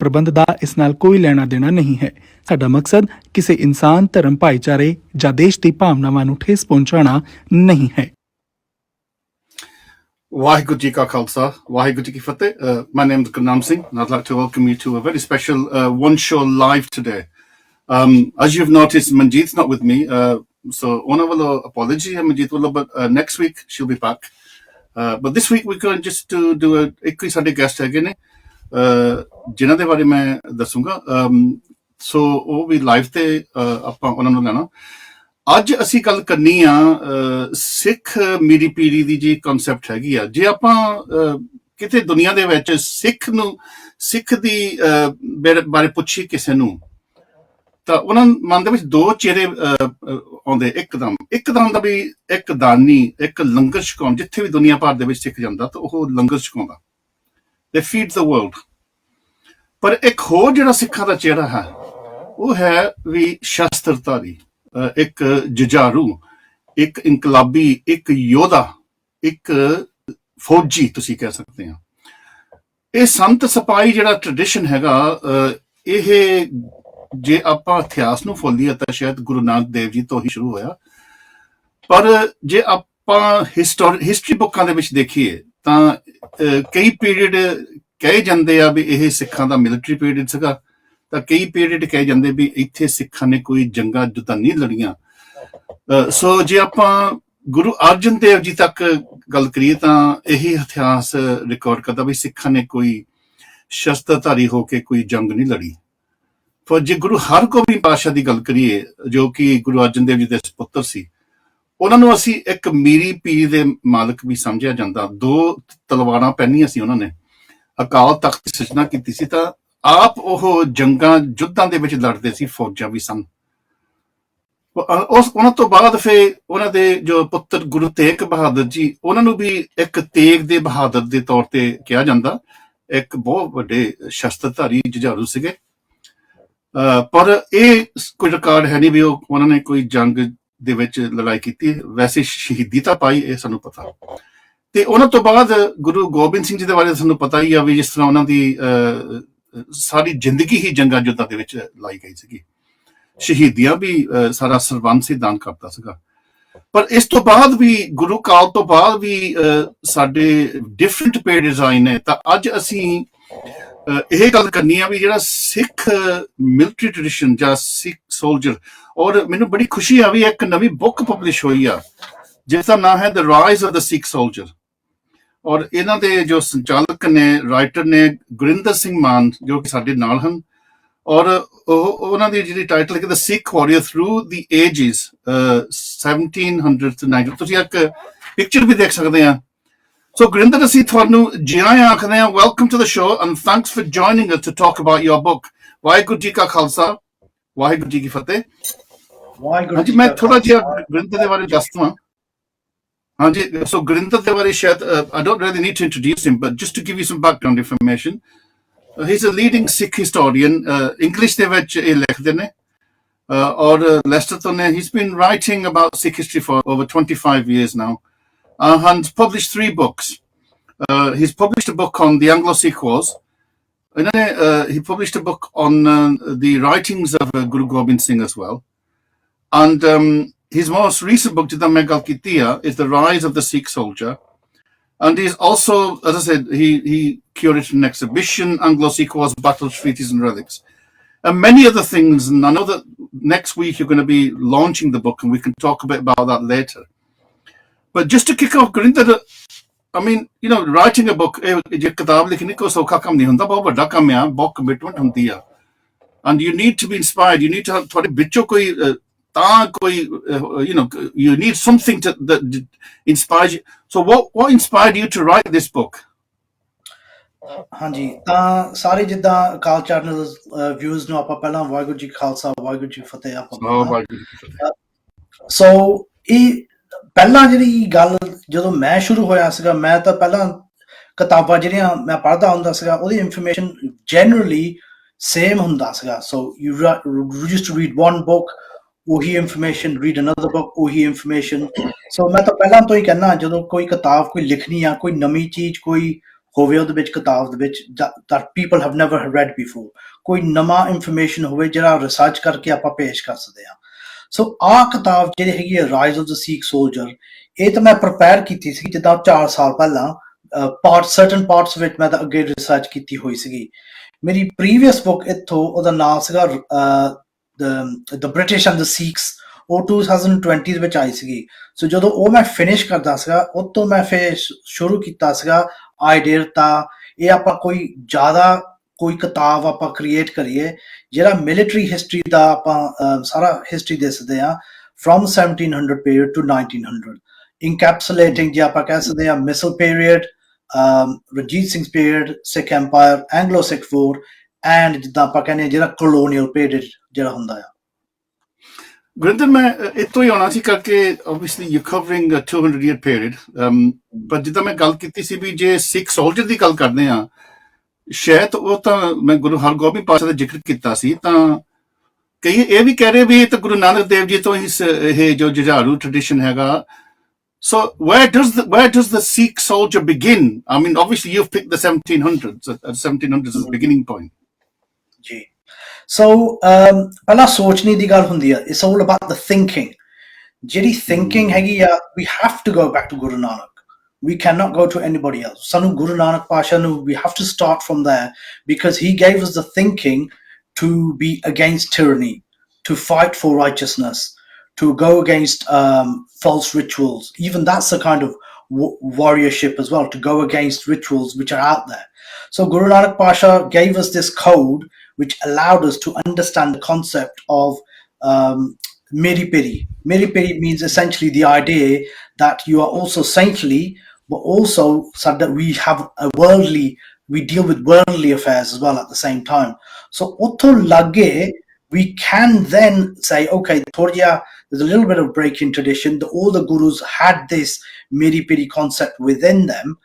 ਪ੍ਰਬੰਧ ਦਾ ਇਸ ਨਾਲ ਕੋਈ ਲੈਣਾ ਦੇਣਾ ਨਹੀਂ ਹੈ। ਸਾਡਾ ਮਕਸਦ ਕਿਸੇ ਇਨਸਾਨ, ਧਰਮ, ਭਾਈਚਾਰੇ ਜਾਂ ਦੇਸ਼ ਦੀ ਭਾਵਨਾਵਾਂ ਨੂੰ ਠੇਸ ਪਹੁੰਚਾਉਣਾ ਨਹੀਂ ਹੈ। Waheguru Ji Ka Khalsa, Waheguru Ji Ki Fateh. My name is Gurnam Singh, and I'd like to welcome you to a very special one show live today. As you've noticed, Manjeet's not with me, so ona wallo apology hai Manjeet wallo, but next week she'll be back. But this week we're going just to do ਇੱਕ ਹੀ ਸਾਡੇ guest ਹੈਗੇ ਨੇ ਜਿਨ੍ਹਾਂ ਦੇ ਬਾਰੇ ਮੈਂ ਦੱਸੂਗਾ। ਸੋ ਉਹ ਵੀ ਲਾਈਵ ਤੇ ਆਪਾਂ ਉਹਨਾਂ ਨੂੰ ਲੈਣਾ। ਅੱਜ ਅਸੀਂ ਗੱਲ ਕਰਨੀ ਆ ਸਿੱਖ ਮੀਰੀ ਪੀਰੀ ਦੀ ਜੀ ਕਨਸੈਪਟ ਹੈਗੀ ਆ। ਜੇ ਆਪਾਂ ਕਿਤੇ ਦੁਨੀਆ ਦੇ ਵਿੱਚ ਸਿੱਖ ਦੀ ਬਾਰੇ ਪੁੱਛੀ ਕਿਸੇ ਨੂੰ ਤਾਂ ਉਹਨਾਂ ਮਨ ਦੇ ਵਿੱਚ ਦੋ ਚਿਹਰੇ ਆਉਂਦੇ ਇੱਕਦਮ ਦਾ ਵੀ ਇੱਕ ਦਾਨੀ, ਇੱਕ ਲੰਗਰ ਛਕਾਉਣ। ਜਿੱਥੇ ਵੀ ਦੁਨੀਆ ਭਰ ਦੇ ਵਿੱਚ ਸਿੱਖ ਜਾਂਦਾ ਤਾਂ ਉਹ ਲੰਗਰ ਛਕਾਉਂਦਾ, ਦੇ ਫੀਡ ਦ ਵਰਲਡ। ਪਰ ਇੱਕ ਹੋਰ ਜਿਹੜਾ ਸਿੱਖਾਂ ਦਾ ਚਿਹਰਾ ਹੈ ਉਹ ਹੈ ਵੀ ਸ਼ਸਤਰਧਾਰੀ, ਇੱਕ ਜੁਝਾਰੂ, ਇੱਕ ਇਨਕਲਾਬੀ, ਇੱਕ ਯੋਧਾ, ਇੱਕ ਫੌਜੀ ਤੁਸੀਂ ਕਹਿ ਸਕਦੇ ਆ। ਇਹ ਸੰਤ ਸਿਪਾਹੀ ਜਿਹੜਾ ਟ੍ਰੈਡੀਸ਼ਨ ਹੈਗਾ, ਇਹ ਜੇ ਆਪਾਂ ਇਤਿਹਾਸ ਨੂੰ ਫੋਲੀਏ ਤਾਂ ਸ਼ਾਇਦ ਗੁਰੂ ਨਾਨਕ ਦੇਵ ਜੀ ਤੋਂ ਹੀ ਸ਼ੁਰੂ ਹੋਇਆ। ਪਰ ਜੇ ਆਪਾਂ ਹਿਸਟਰੀ ਬੁੱਕਾਂ ਦੇ ਵਿੱਚ ਦੇਖੀਏ ਤਾਂ ਕਈ ਪੀਰੀਅਡ ਕਹੇ ਜਾਂਦੇ ਆ ਵੀ ਇਹ ਸਿੱਖਾਂ ਦਾ ਮਿਲਟਰੀ ਪੀਰੀਅਡ ਸੀਗਾ, ਤਾਂ ਕਈ ਪੀਰੀਅਡ ਕਹੇ ਜਾਂਦੇ ਵੀ ਇੱਥੇ ਸਿੱਖਾਂ ਨੇ ਕੋਈ ਜੰਗਾਂ ਜੁੱਧਾਂ ਨਹੀਂ ਲੜੀਆਂ। ਸੋ ਜੇ ਆਪਾਂ ਗੁਰੂ ਅਰਜਨ ਦੇਵ ਜੀ ਤੱਕ ਗੱਲ ਕਰੀਏ ਤਾਂ ਇਹੀ ਇਤਿਹਾਸ ਰਿਕਾਰਡ ਕਰਦਾ ਵੀ ਸਿੱਖਾਂ ਨੇ ਕੋਈ ਸ਼ਸਤਰਧਾਰੀ ਹੋ ਕੇ ਕੋਈ ਜੰਗ ਨਹੀਂ ਲੜੀ। ਪਰ ਜੇ ਗੁਰੂ ਹਰਗੋਬਿੰਦ ਪਾਤਸ਼ਾਹ ਦੀ ਗੱਲ ਕਰੀਏ, ਜੋ ਕਿ ਗੁਰੂ ਅਰਜਨ ਦੇਵ ਜੀ ਦੇ ਸੁਪੁੱਤਰ ਸੀ, ਉਹਨਾਂ ਨੂੰ ਅਸੀਂ ਇੱਕ ਮੀਰੀ ਪੀਰ ਦੇ ਮਾਲਕ ਵੀ ਸਮਝਿਆ ਜਾਂਦਾ। 2 ਤਲਵਾਰਾਂ ਪਹਿਨੀਆਂ ਸੀ ਉਹਨਾਂ ਨੇ, ਅਕਾਲ ਤਖਤ ਦੀ ਸਿਰਜਣਾ ਕੀਤੀ ਸੀ, ਤਾਂ ਆਪ ਉਹ ਜੰਗਾਂ ਯੁੱਧਾਂ ਦੇ ਵਿੱਚ ਲੜਦੇ ਸੀ, ਫੌਜਾਂ ਵੀ ਸਨ। ਉਹਨਾਂ ਤੋਂ ਬਾਅਦ ਫਿਰ ਉਹਨਾਂ ਦੇ ਜੋ ਪੁੱਤਰ ਗੁਰੂ ਤੇਗ ਬਹਾਦਰ ਜੀ, ਉਹਨਾਂ ਨੂੰ ਵੀ ਇੱਕ ਤੇਗ ਦੇ ਬਹਾਦਰ ਦੇ ਤੌਰ ਤੇ ਕਿਹਾ ਜਾਂਦਾ, ਇੱਕ ਬਹੁਤ ਵੱਡੇ ਸ਼ਸਤਰਧਾਰੀ ਜੁਝਾਰੂ ਸੀਗੇ। ਪਰ ਇਹ ਕੋਈ ਰਿਕਾਰਡ ਹੈ ਨਹੀਂ ਵੀ ਉਹਨਾਂ ਨੇ ਕੋਈ ਜੰਗ ਦੇ ਵਿੱਚ ਲੜਾਈ ਕੀਤੀ। ਵੈਸੇ ਸ਼ਹੀਦੀ ਤਾਂ ਪਾਈ, ਇਹ ਸਾਨੂੰ ਪਤਾ। ਤੇ ਉਹਨਾਂ ਤੋਂ ਬਾਅਦ ਗੁਰੂ ਗੋਬਿੰਦ ਸਿੰਘ ਜੀ ਦੇ ਬਾਰੇ ਸਾਨੂੰ ਪਤਾ ਹੀ ਆ ਵੀ ਜਿਸ ਤਰ੍ਹਾਂ ਉਹਨਾਂ ਦੀ ਸਾਰੀ ਜ਼ਿੰਦਗੀ ਹੀ ਜੰਗਾਂ ਯੁੱਧਾਂ ਦੇ ਵਿੱਚ ਲਾਈ ਗਈ ਸੀਗੀ। ਸ਼ਹੀਦੀਆਂ ਵੀ ਸਾਰਾ ਸਰਬੰਸ ਹੀ ਦਾਨ ਕਰਦਾ ਸੀਗਾ। ਪਰ ਇਸ ਤੋਂ ਬਾਅਦ ਵੀ ਗੁਰੂ ਕਾਲ ਤੋਂ ਬਾਅਦ ਵੀ ਸਾਡੇ ਡਿਫਰੈਂਟ ਪੀਰੀਅਡਸ ਆਏ ਨੇ। ਤਾਂ ਅੱਜ ਅਸੀਂ ਇਹ ਗੱਲ ਕਰਨੀ ਆ ਵੀ ਜਿਹੜਾ ਸਿੱਖ ਮਿਲਟਰੀ ਟ੍ਰੈਡੀਸ਼ਨ ਜਾਂ ਸਿੱਖ ਸੋਲਜਰ, ਔਰ ਮੈਨੂੰ ਬੜੀ ਖੁਸ਼ੀ ਆ ਵੀ ਇੱਕ ਨਵੀਂ ਬੁੱਕ ਪਬਲਿਸ਼ ਹੋਈ ਆ ਜਿਸ ਦਾ ਨਾਮ ਹੈ the rise of the Sikh soldier. ਔਰ ਇਹਨਾਂ ਦੇ ਜੋ ਸੰਚਾਲਕ ਨੇ, ਰਾਈਟਰ ਨੇ ਗੁਰਿੰਦਰ ਸਿੰਘ ਮਾਨ, ਜੋ ਕਿ ਸਾਡੇ ਨਾਲ ਹਨ। ਔਰ ਉਹਨਾਂ ਦੀ ਜਿਹੜੀ ਟਾਈਟਲ ਹੈ ਦ ਸਿੱਖ warrior through the aegis 1700 to 1900। ਤੁਸੀਂ ਇੱਕ ਪਿਕਚਰ ਵੀ ਦੇਖ ਸਕਦੇ ਆ। ਸੋ ਗੁਰਿੰਦਰ, ਅਸੀਂ ਤੁਹਾਨੂੰ ਜੀ ਆਇਆਂ ਆਖਦੇ ਹਾਂ, welcome to the show and thanks for joining us to talk about your book. Waheguru ji ਕਾ ਖਾਲਸਾ, ਵਾਹਿਗੁਰੂ ਜੀ ਕੀ ਫਤਿਹ। ਹਾਂਜੀ, ਮੈਂ ਥੋੜਾ ਜਿਹਾ ਗੁਰਿੰਦਰ ਦੇ ਬਾਰੇ ਦੱਸਦਾ। ਹਾਂਜੀ, ਸੋ ਗੁਰਿੰਦਰ ਦੇ ਬਾਰੇ ਸ਼ਾਇਦ I don't really need to introduce him, but just to give you some background information, he's a leading Sikh historian. English ਦੇ ਵਿੱਚ ਇਹ ਲਿਖਦੇ ਨੇ ਔਰ ਲੈਸਟਰ ਤੋਂ ਨੇ। He's been writing about Sikh history for over 25 years now and published 3 books. He's published a book on the Anglo-Sikh Wars. And then he published a book on the writings of Guru Gobind Singh as well. And his most recent book, Jidam Mein Gal Kiti hai, is The Rise of the Sikh Soldier. And he's also, as I said, he curated an exhibition, Anglo-Sikh Wars, Battles, Treaties and Relics, and many other things. And I know that next week you're going to be launching the book, and we can talk a bit about that later. But just to kick off, Gurinder, I mean, you know, writing a book, je kitab likhni ko sokha kam nahi hunda, bahut vadda kam hai, bahut commitment hundi hai. And you need to be inspired. You need to have thode vichon koi you know, you need something that inspires you. So what inspired you to write this book? ਹਾਂਜੀ, ਤਾਂ ਸਾਰੇ ਜਿੱਦਾਂ ਅਕਾਲ channel views ਨੂੰ ਆਪਾਂ ਪਹਿਲਾਂ ਵਾਹਿਗੁਰੂ ਜੀ ਖਾਲਸਾ, ਵਾਹਿਗੁਰੂ ਜੀ ਫਤਿਹ ਆਪਾਂ। ਸੋ ਇਹ ਪਹਿਲਾਂ ਜਿਹੜੀ ਗੱਲ ਜਦੋਂ ਮੈਂ ਸ਼ੁਰੂ ਹੋਇਆ ਸੀਗਾ, ਮੈਂ ਤਾਂ ਪਹਿਲਾਂ ਕਿਤਾਬਾਂ ਜਿਹੜੀਆਂ ਮੈਂ ਪੜ੍ਹਦਾ ਹੁੰਦਾ ਸੀਗਾ ਉਹਦੀ ਇਨਫੋਰਮੇਸ਼ਨ ਜਨਰਲੀ ਸੇਮ ਹੁੰਦਾ ਸੀਗਾ। So you used to read one book, ਉਹੀ ਇਨਫੋਰਮੇਸ਼ਨ, ਰੀਡ ਅਨਦਰ ਬੁੱਕ, ਉਹੀ ਇਨਫੋਰਮੇਸ਼ਨ। ਸੋ ਮੈਂ ਤਾਂ ਪਹਿਲਾਂ ਤੋਂ ਹੀ ਕਹਿੰਦਾ, ਜਦੋਂ ਕੋਈ ਕਿਤਾਬ ਕੋਈ ਲਿਖਣੀ ਆ, ਕੋਈ ਨਵੀਂ ਚੀਜ਼, ਕੋਈ ਹੋਵੇ ਉਹਦੇ ਵਿੱਚ ਕਿਤਾਬ ਦੇ ਵਿੱਚ that people have never read before, ਕੋਈ ਨਵਾਂ ਇਨਫੋਰਮੇਸ਼ਨ ਹੋਵੇ ਜਿਹੜਾ ਰਿਸਰਚ ਕਰਕੇ ਆਪਾਂ ਪੇਸ਼ ਕਰ ਸਕਦੇ ਹਾਂ। ਸੋ ਆਹ ਕਿਤਾਬ ਜਿਹੜੀ ਹੈਗੀ ਹੈ rise of the Sikh soldier, ਇਹ ਤਾਂ ਮੈਂ ਪ੍ਰਪੇਅਰ ਕੀਤੀ ਸੀ ਜਿੱਦਾਂ 4 ਸਾਲ ਪਹਿਲਾਂ certain parts ਵਿੱਚ ਮੈਂ ਤਾਂ ਅੱਗੇ ਰਿਸਰਚ ਕੀਤੀ ਹੋਈ ਸੀਗੀ। ਮੇਰੀ ਪ੍ਰੀਵੀਅਸ ਬੁੱਕ ਇੱਥੋਂ ਉਹਦਾ ਨਾਮ ਸੀਗਾ the British and the Sikhs, ਉਹ 2020 ਦੇ ਵਿੱਚ ਆਈ ਸੀਗੀ। ਸੋ ਜਦੋਂ ਉਹ ਮੈਂ ਫਿਨਿਸ਼ ਕਰਦਾ ਸੀਗਾ ਉਹ ਤੋਂ ਮੈਂ ਫਿਰ ਸ਼ੁਰੂ ਕੀਤਾ ਸੀਗਾ ਆਈਡੀਆ ਤਾਂ ਇਹ ਆਪਾਂ ਕੋਈ ਜ਼ਿਆਦਾ ਕੋਈ ਕਿਤਾਬ ਆਪਾਂ ਕ੍ਰੀਏਟ ਕਰੀਏ ਜਿਹੜਾ ਮਿਲਟਰੀ ਹਿਸਟਰੀ ਦਾ ਆਪਾਂ ਸਾਰਾ ਹਿਸਟਰੀ ਦੱਸਦੇ ਹਾਂ from 1700 period to 1900, encapsulating ਜੇ ਆਪਾਂ ਕਹਿ ਸਕਦੇ ਹਾਂ ਮਿਸਲ period, Ranjit Singh period, Sikh empire, Anglo Sikh war, and ਜਿੱਦਾਂ ਆਪਾਂ ਕਹਿੰਦੇ ਹਾਂ ਜਿਹੜਾ ਕਲੋਨੀਅਲ ਪੀਰੀਅਡ ਜਿਹੜਾ ਹੁੰਦਾ ਆ। ਗੁਰਿੰਦਰ, ਮੈਂ ਇੱਥੋਂ ਹੀ ਆਉਣਾ ਸੀ ਕਰਕੇ obviously you're covering a 200-year period, ਪਰ ਜਿੱਦਾਂ ਮੈਂ ਗੱਲ ਕੀਤੀ ਸੀ ਵੀ ਜੇ ਸਿੱਖ ਸੋਲਜਰ ਦੀ ਗੱਲ ਕਰਦੇ ਹਾਂ, ਸ਼ਾਇਦ ਉਹ ਤਾਂ ਮੈਂ ਗੁਰੂ ਹਰਗੋਬਿੰਦ ਪਾਤਸ਼ਾਹ ਦਾ ਜ਼ਿਕਰ ਕੀਤਾ ਸੀ, ਤਾਂ ਕਈ ਇਹ ਵੀ ਕਹਿ ਰਹੇ ਵੀ ਇਹ ਤਾਂ ਗੁਰੂ ਨਾਨਕ ਦੇਵ ਜੀ ਤੋਂ ਹੀ ਇਹ ਜੋ ਜੁਝਾਰੂ ਟ੍ਰੈਡੀਸ਼ਨ ਹੈਗਾ। So where does the Sikh soldier begin? I mean, obviously you've picked the 1700s. 1700s is the beginning point. ਜੀ ਸੋ ਪਹਿਲਾਂ ਸੋਚਣੀ ਦੀ ਗੱਲ ਹੁੰਦੀ ਆ। It's all about the thinking. ਜਿਹੜੀ thinking ਹੈਗੀ ਆ, we have to go back to Guru Nanak. We cannot go to anybody else. ਸਾਨੂੰ ਗੁਰੂ ਨਾਨਕ ਪਾਤਸ਼ਾਹ ਨੂੰ we have to start from there because he gave us the thinking to be against tyranny, to fight for righteousness, to go against false rituals. Even that's a kind of warriorship as well, to go against rituals which are out there. So Guru Nanak Pasha gave us this code which allowed us to understand the concept of Meri Piri. Meri Piri means essentially the idea that you are also saintly, but also so that we deal with worldly affairs as well at the same time. So Otto Lage, we can then say, okay, there's a little bit of break in tradition. All the gurus had this Meri Piri concept within them,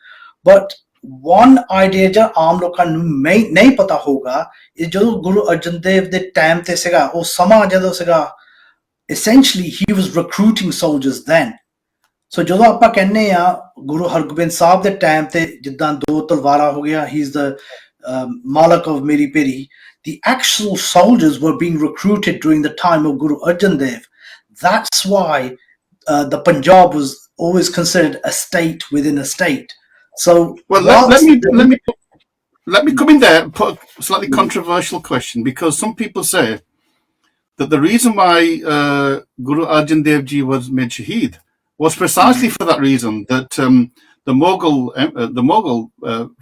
but one idea जो आम लोगों को नहीं पता होगा is जो गुरु अर्जन देव दे time ते सेगा वो समा जदों सेगा, essentially he was recruiting soldiers then. So ਜਦੋਂ ਆਪਾਂ ਕਹਿੰਦੇ ਆ ਗੁਰੂ ਹਰਗੋਬਿੰਦ ਸਾਹਿਬ ਦੇ ਟਾਈਮ ਤੇ ਜਿੱਦਾਂ 2 ਤਲਵਾਰਾਂ ਹੋ ਗਿਆ, he is the Malak of Meri Piri, the actual soldiers were being recruited during the time of Guru Arjan Dev. That's why the Punjab was always considered a state within a state. So well, let me come in there and put a slightly controversial question, because some people say that the reason why Guru Arjan Dev Ji was made Shaheed was precisely for that reason, that the Mughal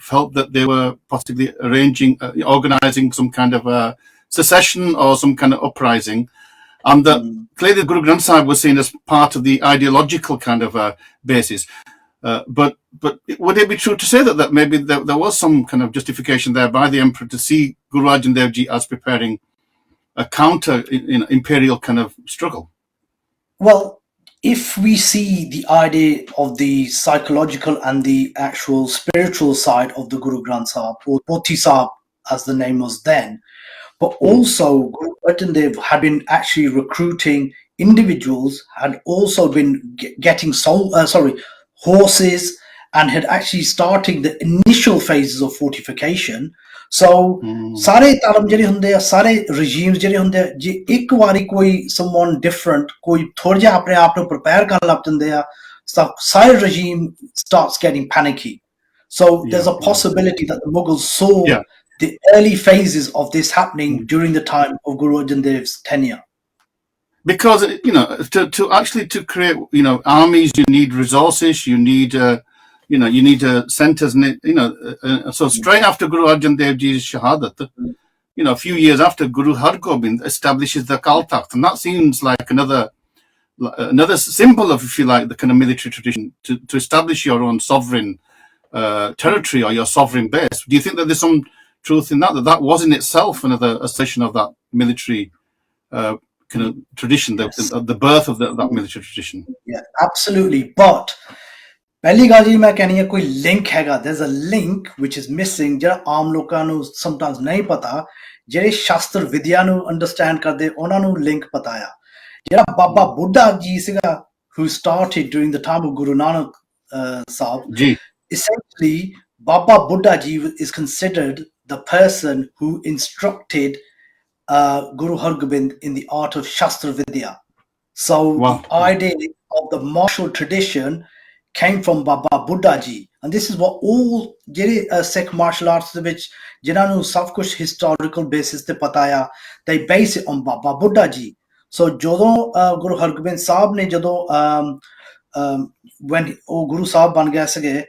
felt that they were possibly organizing some kind of a secession or some kind of uprising, and that clearly Guru Granth Sahib was seen as part of the ideological kind of basis. But would it be true to say that maybe there was some kind of justification there by the emperor to see Guru Arjan Dev Ji as preparing a counter imperial kind of struggle? Well, if we see the idea of the psychological and the actual spiritual side of the Guru Granth Sahib, or Pothi Sahib as the name was then, but also Guru Arjan Dev had been actually recruiting individuals, had also been getting horses, and had actually starting the initial phases of fortification. So ਸਾਰੇ ਧਰਮ ਜਿਹੜੇ ਹੁੰਦੇ ਆ, ਸਾਰੇ regimes ਜਿਹੜੇ ਹੁੰਦੇ ਆ, ਜੇ ਇੱਕ ਵਾਰੀ ਕੋਈ someone different ਕੋਈ ਥੋੜਾ ਜਿਹਾ ਆਪਣੇ ਆਪ ਨੂੰ prepare ਕਰਨ ਲੱਗ ਜਾਂਦੇ ਆ, ਸਾਰੇ regime starts getting panicky. So there's a possibility that the Mughals saw the early phases of this happening during the time of Guru Arjan Dev's tenure. Because to actually create armies, you need resources, you need you need centers, so straight after Guru Arjan Dev Ji's Shahadat, a few years after, Guru Hargobind establishes the Akaal Takht, and that seems like another symbol of, if you like, the kind of military tradition to establish your own sovereign territory or your sovereign base. Do you think that there's some truth in that was in itself another assertion of that military kind of tradition, the birth of that military tradition? Yeah, absolutely. But ਪਹਿਲੀ ਗੱਲ ਜੀ ਮੈਂ ਕਹਿਣੀ ਹੈ ਕੋਈ link ਹੈਗਾ, there's a link which is missing ਜਿਹੜਾ ਆਮ ਲੋਕਾਂ ਨੂੰ sometimes ਨਹੀਂ ਪਤਾ, ਜਿਹੜੇ ਸ਼ਾਸਤਰ ਵਿਦਿਆ ਨੂੰ ਅੰਡਰਸਟੈਂਡ ਕਰਦੇ ਉਹਨਾਂ ਨੂੰ ਲਿੰਕ ਪਤਾ ਆ। ਜਿਹੜਾ ਬਾਬਾ ਬੁੱਢਾ ਜੀ ਸੀਗਾ who started during the time of Guru Nanak Sahib, essentially Baba Buddha Ji is considered the person who instructed Guru Hargobind in the art of Shastra Vidya. So the idea of the martial tradition came from Baba Buddha Ji, and this is what all Sikh martial arts which जिन्होंने सब कुछ historical basis te pataya, they base it on Baba Buddha Ji. So ਜਦੋਂ Guru Hargobind Sahib ne ਜਦੋਂ when Guru Sahib ban gaya sige,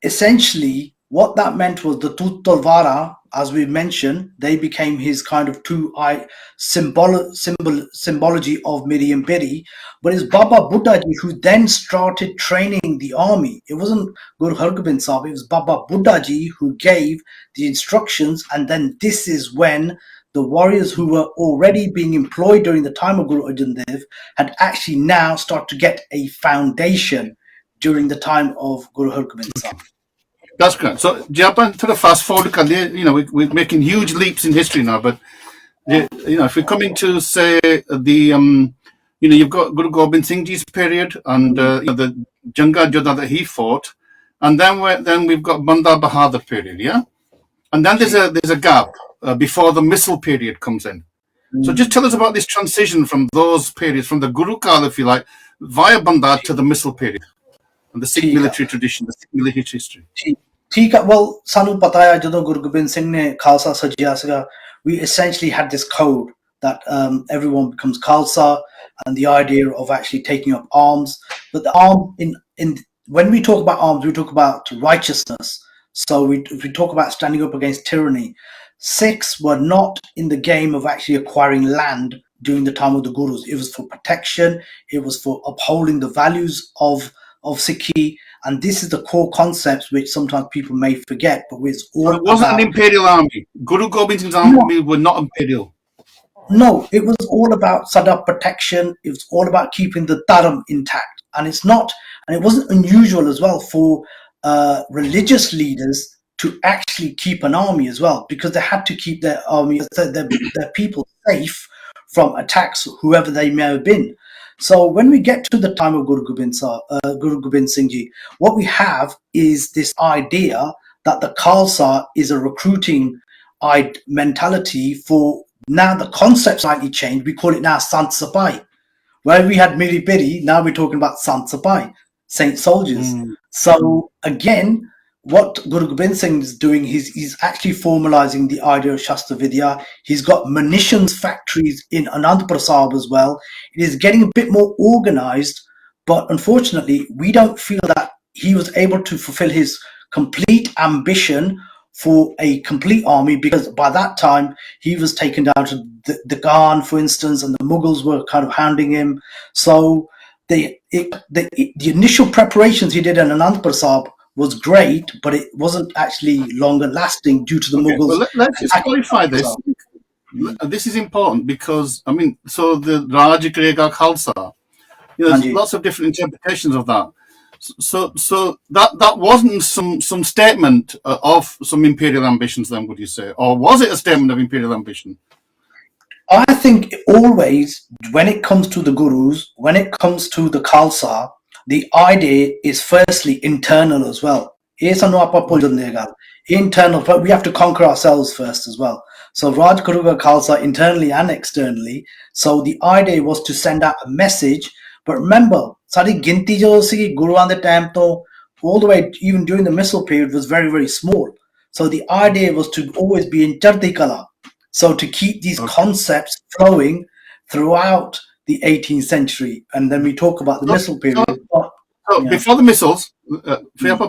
essentially what that meant was the two talwara, as we mentioned, they became his kind of two-eye symbology of Miri and Piri. But it's Baba Buddha Ji who then started training the army. It wasn't Guru Hargobind Sahib, it was Baba Buddha Ji who gave the instructions, and then this is when the warriors who were already being employed during the time of Guru Arjan Dev had actually now started to get a foundation during the time of Guru Hargobind Sahib. That's correct. So, Japan, to the fast forward, we're making huge leaps in history now. But if we're coming to say you've got Guru Gobind Singh Ji's period and the Janga Jodha that he fought, and then we've got Banda Bahadur period, yeah. And then there's a gap before the Misl period comes in. So just tell us about this transition from those periods, from the Guru Kal, if you like, via Banda to the Misl period, and the Sikh military tradition, the Sikh military history. ठीक है well सानू पता है ਜਦੋਂ Guru Gobind Singh ने Khalsa सजिया ਸੀਗਾ, we essentially had this code that everyone becomes Khalsa, and the idea of actually taking up arms. But the arm in when we talk about arms, we talk about righteousness. So we talk about standing up against tyranny. Sikhs were not in the game of actually acquiring land during the time of the Gurus. It was for protection, it was for upholding the values of Sikhi. And this is the core concepts which sometimes people may forget, but it's all it wasn't an imperial army. Guru Gobind Singh's army were not imperial. No, it was all about Sada protection. It was all about keeping the Dharam intact. And it wasn't unusual as well for religious leaders to actually keep an army as well, because they had to keep their army, their people safe from attacks, whoever they may have been. So when we get to the time of Guru Gobind Singh Ji, what we have is this idea that the Khalsa is a recruiting mentality for, now the concept slightly changed. We call it now Sant Sapai. Where we had Miri Piri, now we're talking about Sant Sapai, Saint Soldiers. So again, what Guru Gobind Singh is doing, he's actually formalizing the idea of Shastra Vidya. He's got munitions factories in Anandpur Sahib as well. It is getting a bit more organized, but unfortunately, we don't feel that he was able to fulfill his complete ambition for a complete army, because by that time he was taken down to the Ghan, for instance, and the Mughals were kind of hounding him. So the initial preparations he did in Anandpur Sahib was great, but it wasn't actually longer lasting due to the Mughals. Well, let's just clarify this. This is important because, so the Raja Karega Khalsa, there's lots of different interpretations of that. So that wasn't some statement of some imperial ambitions then, would you say? Or was it a statement of imperial ambition? I think always, when it comes to the Gurus, when it comes to the Khalsa, the idea is firstly internal as well. Internal, but we have to conquer ourselves first as well. So Raj Karuga Khalsa internally and externally. So the idea was to send out a message. But remember, Sari Ginti jo si Guru on the time to all the way even during the Misl period was very, very small. So the idea was to always be in Chardi Kala. So to keep these concepts flowing throughout the 18th century. And then we talk about the Misl period. Before the Misls,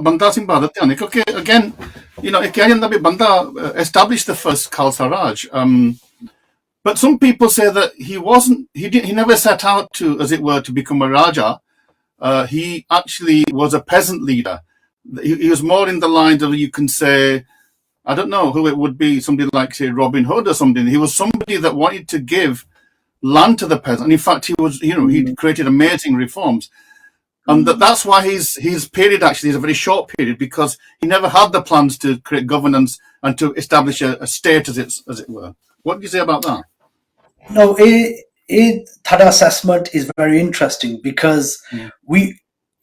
Banda Singh Bahadur dhyan because again, it kya janda bhi Banda established the first Khalsa Raj. But some people say that he never set out to, as it were, to become a Raja. He actually was a peasant leader. He was more in the line of, you can say, I don't know who it would be, somebody like, say, Robin Hood or something. He was somebody that wanted to give land to the peasant. And in fact, he was, he created amazing reforms. And that's why his period actually is a very short period, because he never had the plans to create governance and to establish a state, as it were. What do you say about that? No, that assessment is very interesting, because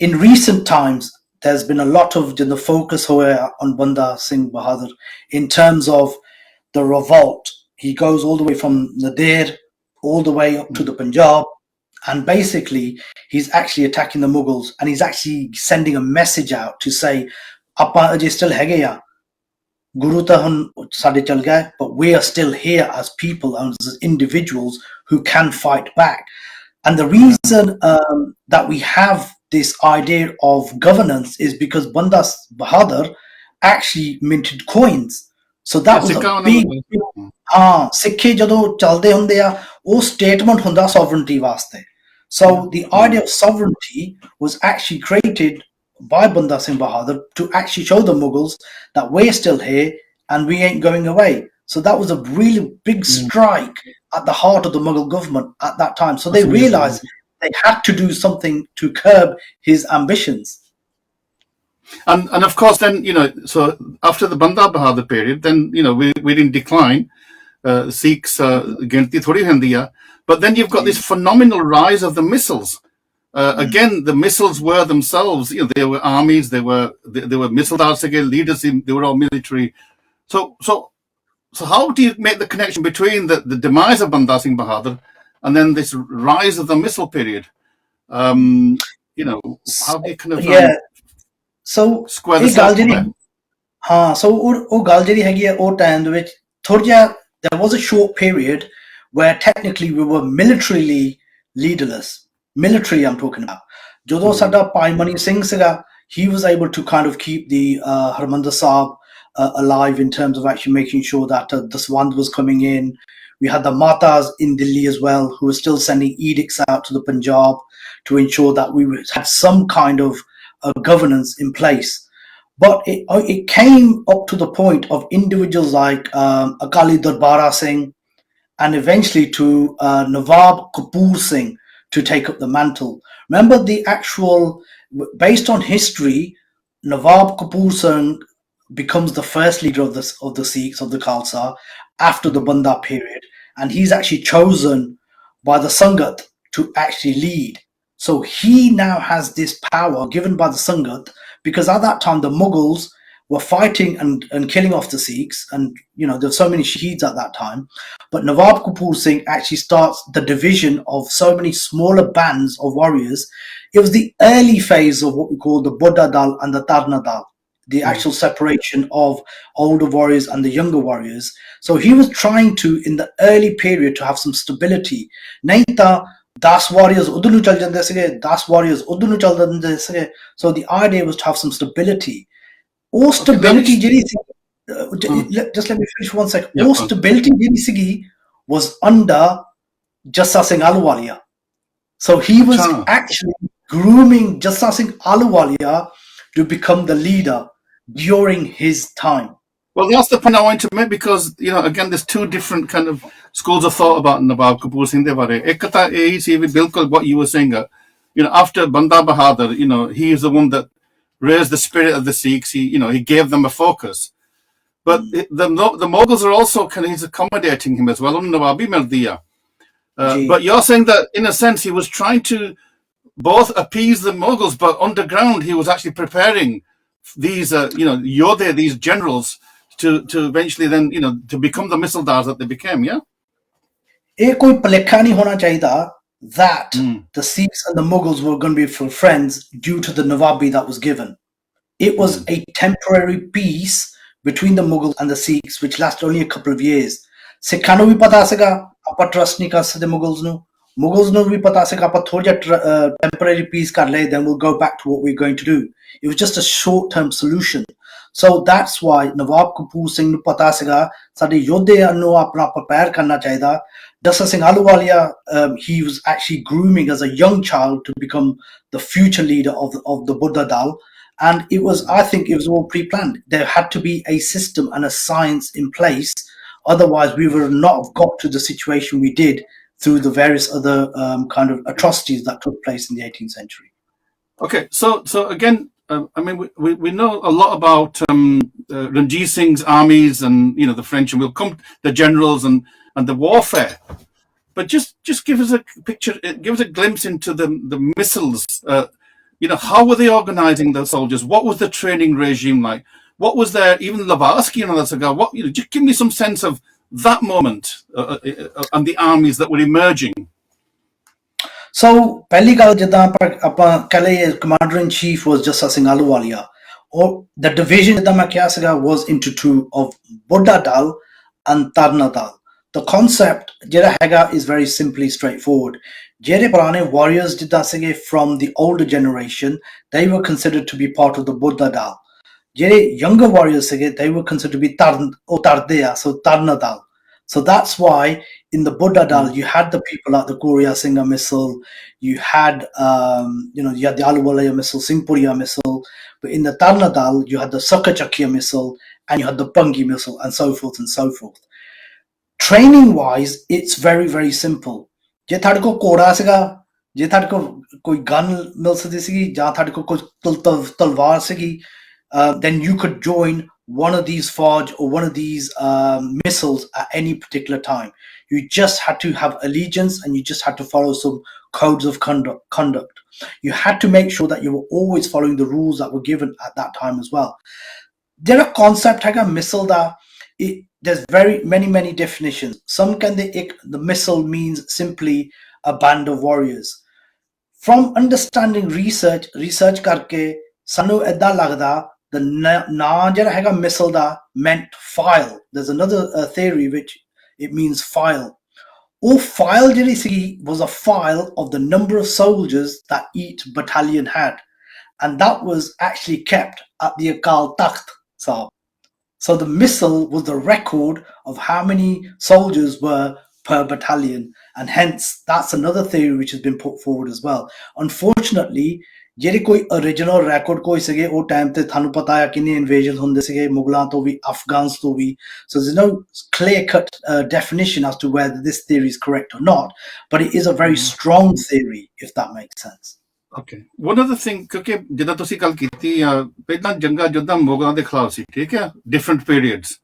in recent times, there's been a lot of the focus on Banda Singh Bahadur in terms of the revolt. He goes all the way from Nadir all the way up to the Punjab, and basically he's actually attacking the Mughals, and he's actually sending a message out to say, "Appa aje still hege ya, Guru ta hun sade chal gaye, but we are still here as people and as individuals who can fight back." And the reason that we have this idea of governance is because Banda Bahadur actually minted coins. So that was a big ਸਿੱਖੇ ਜਦੋਂ ਚੱਲਦੇ ਹੁੰਦੇ ਆ ਉਹ statement ਹੁੰਦਾ sovereignty ਵਾਸਤੇ. So the idea of sovereignty was actually created by Banda Singh Bahadur to actually show the Mughals that we're still here and we ain't going away. So that was a really big strike at the heart of the Mughal government at that time. So they realized they had to do something to curb his ambitions. And of course, then, so after the Banda Bahadur period, then, we're in decline. Sikhs, ginti thodi hundi hai. But then you've got this phenomenal rise of the Misls. Again, the Misls were themselves, they were armies, they were Misldars again, leaders, they were all military. So how do you make the connection between the demise of Banda Singh Bahadur and then this rise of the Misl period? How do you kind of so square this up? So ਉਹ ਗੱਲ ਜਿਹੜੀ ਹੈਗੀ ਆ ਉਹ time ਦੇ ਵਿੱਚ ਥੋੜਾ ਜਿਹਾ there was a short period where technically we were militarily leaderless. Military I'm talking about. ਜਦੋਂ ਸਾਡਾ ਭਾਈ ਮਨੀ ਸਿੰਘ ਸੀਗਾ, he was able to kind of keep the Harmandir Sahib alive in terms of actually making sure that the Swand was coming in. We had the Matas in Delhi as well, who were still sending edicts out to the Punjab to ensure that we had some kind of governance in place. But it came up to the point of individuals like Akali Darbara Singh and eventually to Nawab Kapoor Singh to take up the mantle. Remember based on history, Nawab Kapoor Singh becomes the first leader of the Sikhs, of the Khalsa, after the Banda period. And he's actually chosen by the Sangat to actually lead. So he now has this power given by the Sangat, because at that time the Mughals were fighting and killing off the Sikhs, and there were so many Shaheeds at that time. But Nawab Kapoor Singh actually starts the division of so many smaller bands of warriors. It was the early phase of what we call the Bodha Dal and the Tarna Dal, the actual separation of older warriors and the younger warriors. So he was trying to, in the early period, to have some stability. Nahi ta 10 warriors udhar nu chal jande sige, 10 warriors udhar nu chal jande sige. So the idea was to have some stability. All stability just let me finish one second. All stability jehdi sigi was under Jassa Singh Ahluwalia. So he was actually grooming Jassa Singh Ahluwalia to become the leader during his time. Well, that's the point I want to make, because again, there's two different kind of schools of thought about Nawab Kapoor Singh de bare. Ek ta eh si bilkul what you were saying. After Banda Bahadur, he is the one that raised the spirit of the Sikhs. He gave them a focus. But the Mughals are also he's accommodating him as well. Nawabi Mardiya. But you're saying that in a sense he was trying to both appease the Mughals, but underground he was actually preparing these Yodhe, these generals, to eventually then to become the Misldars that they became. ਇਹ ਕੋਈ ਭੁਲੇਖਾ ਨਹੀਂ ਹੋਣਾ ਚਾਹੀਦਾ that the Sikhs and the Mughals were going to be friends due to the Nawabi that was given. It was a temporary peace between the Mughals and the Sikhs which lasted only a couple of years. ਸਿੱਖਾਂ ਨੂੰ ਵੀ ਪਤਾ ਸੀਗਾ ਆਪਾਂ trust ਨਹੀਂ ਕਰ ਸਕਦੇ Mughals ਨੂੰ ਵੀ ਪਤਾ ਸੀਗਾ ਆਪਾਂ ਥੋੜਾ ਜਿਹਾ temporary peace ਕਰ ਲਏ, then we'll go back to what we're going to do. It was just a short-term solution. So that's why Nawab Kapoor Singh ਨੂੰ ਪਤਾ ਸੀਗਾ ਸਾਡੇ ਯੋਧੇ ਨੂੰ ਆਪਣਾ prepare ਕਰਨਾ ਚਾਹੀਦਾ. Jassa Singh Ahluwalia, he was actually grooming as a young child to become the future leader of the Buddha Dal. And I think it was all pre-planned. There had to be a system and a science in place. Otherwise, we would not have got to the situation we did through the various other kind of atrocities that took place in the 18th century. Okay, so again, I mean, we know a lot about Ranjit Singh's armies and the French, and we'll come the generals and the warfare. But just give us a picture, give us a glimpse into the Misls. how were they organizing their soldiers? What was the training regime like? What was their, even Lavarsky and others ago, just give me some sense of that moment and the armies that were emerging. So, ਪਹਿਲੀ ਗੱਲ ਜਿੱਦਾਂ ਆਪਾਂ ਕਹ ਲਈਏ commander in chief was Jassa Singh Ahluwalia, or the division ਜਿੱਦਾਂ ਮੈਂ ਕਿਹਾ ਸੀਗਾ was into two of Buddha Dal and Tarna Dal. The concept ਜਿਹੜਾ ਹੈਗਾ is very simply straightforward. ਜਿਹੜੇ ਪੁਰਾਣੇ warriors ਜਿੱਦਾਂ ਸੀਗੇ from the older generation, they were considered to be part of the Buddha Dal. ਜਿਹੜੇ younger warriors ਸੀਗੇ, they were considered to be tarde ਆ, so Tarna Dal. So that's why in the Buddha Dal you had the people like the Gurinder Singh missile, you had you had the Ahluwalia missile, Singhpuria missile, but in the Tarna Dal you had the Sakachakya missile and you had the Pungi missile, and so forth and so forth. Training wise, it's very, very simple. Je thade ko koda siga, je thade ko koi gun mil sakdi sigi, ja thade ko koi talwar sigi, then you could join one of these forge or one of these missiles at any particular time. You just had to have allegiance and you just had to follow some codes of conduct. You had to make sure that you were always following the rules that were given at that time as well. There are concept like a missile that there's very many definitions. Some can the missile means simply a band of warriors. From understanding research karke sanu edda lagda the na jehda hega missile da meant file. There's another theory which it means file. Oh, file jehdi sigi was a file of the number of soldiers that each battalion had, and that was actually kept at the Akaal Takht Sahab. So the missile was the record of how many soldiers were per battalion, and hence that's another theory which has been put forward as well. Unfortunately, ਜਿਹੜੇ ਕੋਈ original record ਕੋਈ ਸੀਗੇ ਉਹ time ਤੇ ਤੁਹਾਨੂੰ ਪਤਾ ਹੈ ਕਿੰਨੇ invasions ਹੁੰਦੇ ਸੀਗੇ ਮੁਗਲਾਂ ਤੋਂ ਵੀ Afghans ਤੋਂ ਵੀ, so there's no clear cut definition as to whether this theory is correct or not, but it is a very strong theory, if that makes sense. Okay, one other thing, ਕਿਉਂਕਿ ਜਿੱਦਾਂ ਤੁਸੀਂ ਗੱਲ ਕੀਤੀ ਪਹਿਲਾਂ ਜੰਗਾਂ ਜੁੱਧਾਂ ਮੁਗਲਾਂ ਦੇ ਖਿਲਾਫ ਸੀ, ਠੀਕ ਹੈ, different periods.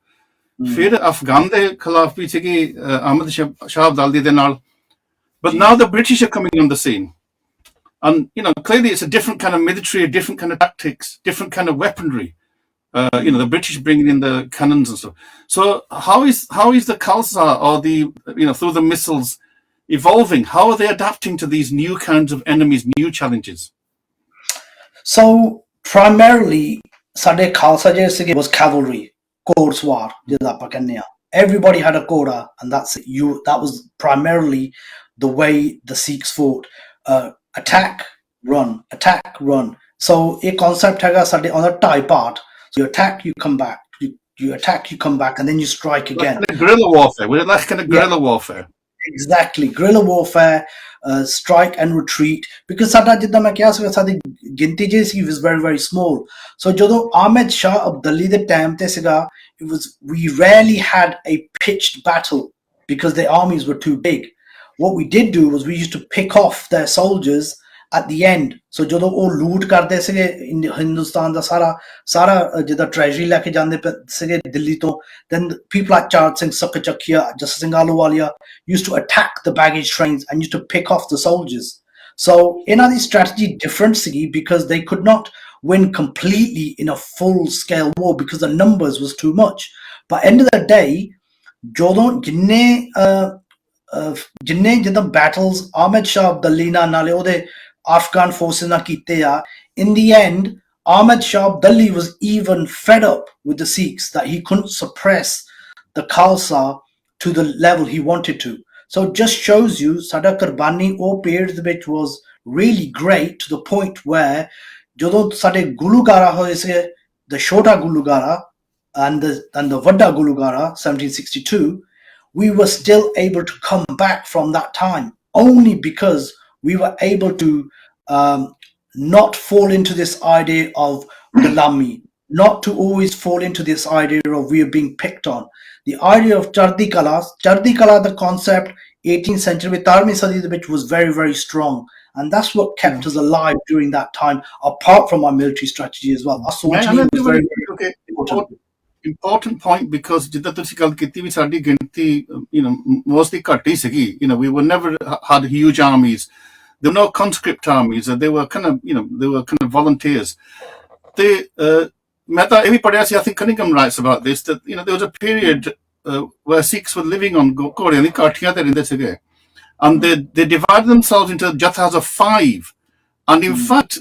ਫਿਰ ਅਫਗਾਨ ਦੇ ਖਿਲਾਫ ਵੀ ਸੀਗੀ ਅਹਿਮਦ ਸ਼ਾਹ ਅਬਦਾਲੀ ਦੇ ਨਾਲ, but now the British are coming on the scene. And, clearly it's a different kind of military, a different kind of tactics, different kind of weaponry. The British bringing in the cannons and stuff. So how is the Khalsa or the, through the missiles evolving? How are they adapting to these new kinds of enemies, new challenges? So primarily, Sade Khalsa was cavalry, Korswar, everybody had a Kora, and that was primarily the way the Sikhs fought. Attack, run. So a concept on the Thai part. So you attack, you come back. You attack, you come back, and then you strike again. Like guerrilla warfare. We're like kind of guerrilla warfare. Exactly, guerrilla warfare, strike and retreat. Because sada jidda main kya sadi sadi ginti ji was very, very small. So jodo Ahmed Shah Abdali the time te siga, we rarely had a pitched battle because the armies were too big. What we did do was we used to pick off their soldiers at the end. So ਜਦੋਂ ਉਹ ਲੂਟ ਕਰਦੇ ਸੀਗੇ ਹਿੰਦੁਸਤਾਨ ਦਾ ਸਾਰਾ ਜਿਹਦਾ treasury ਲੈ ਕੇ ਜਾਂਦੇ ਸੀਗੇ ਦਿੱਲੀ ਤੋਂ, then people like Chard Singh, Sakachakya, Jassa Singh Ahluwalia used to attack the baggage trains and used to pick off the soldiers. So ਇਹਨਾਂ ਦੀ strategy different ਸੀਗੀ because they could not win completely in a full scale war because the numbers was too much. But end of the day, ਜਦੋਂ ਜਿੰਨੇ ਜਿੱਦਾਂ battles Ahmed Shah Abdali ਨਾਲੇ ਉਹਦੇ Afghan forces ਨਾਲ ਕੀਤੇ ਆ, in the end Ahmed Shah Abdali was even fed up with the Sikhs that he couldn't suppress the Khalsa to the level he wanted to. So it just shows you Sada Qurbani or period which was really great to the point where ਜਦੋਂ ਸਾਡੇ ਗੁਲੂਗਾਰਾ ਹੋਏ ਸੀ, the Shota Gulugara and the Vadda Gulugara 1762, we were still able to come back from that time only because we were able to not fall into this idea of Gulami, not to always fall into this idea of we are being picked on. The idea of Chardi Kala, the concept, 18th century with Tarmi Sadi, which was very, very strong. And that's what kept us alive during that time, apart from our military strategy as well. Was very, very important. Important point because ਜਿੱਦਾਂ ਤੁਸੀਂ ਗੱਲ ਕੀਤੀ ਵੀ ਸਾਡੀ ਗਿਣਤੀ mostly ਘੱਟ ਹੀ ਸੀਗੀ, we were never had huge armies, there were no conscript armies. They were kind of volunteers. They everybody else, I think Cunningham writes about this, that there was a period where Sikhs were living on and they divided themselves into jathas of 5. And in fact,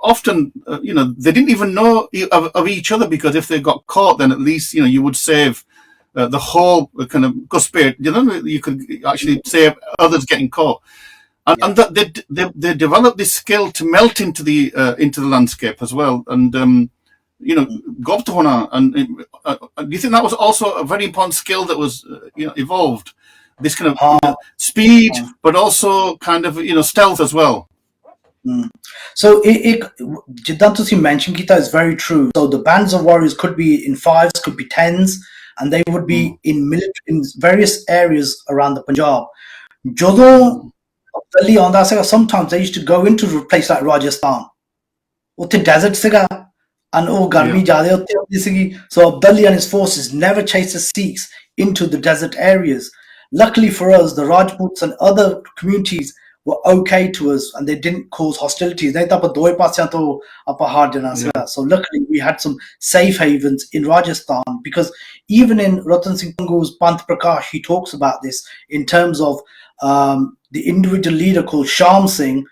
often, they didn't even know of each other, because if they got caught, then at least, you would save the whole kind of guspet. You could actually save others getting caught. And that they developed this skill to melt into the landscape as well. And, Goptahona. And do you think that was also a very important skill that was, evolved? This kind of speed, but also kind of, stealth as well. So Jidan ਤੁਸੀਂ mentioned Kita is very true. So the bands of warriors could be in 5s, could be 10s, and they would be in various areas around the Punjab. ਜਦੋਂ Delhi ਆਉਂਦਾ ਸੀਗਾ, sometimes they used to go into a place like Rajasthan. ਉੱਥੇ desert ਸੀਗਾ, and ਉਹ ਗਰਮੀ ਜ਼ਿਆਦਾ ਉੱਥੇ ਹੁੰਦੀ ਸੀਗੀ. So Abdali and his forces never chased the Sikhs into the desert areas. Luckily for us, the Rajputs and other communities were okay to us, and they didn't cause hostilities. So luckily we had some safe havens in Rajasthan, because even in Ratan Singh Pangu's Panth Prakash, he talks about this in terms of the individual leader called Sham Singh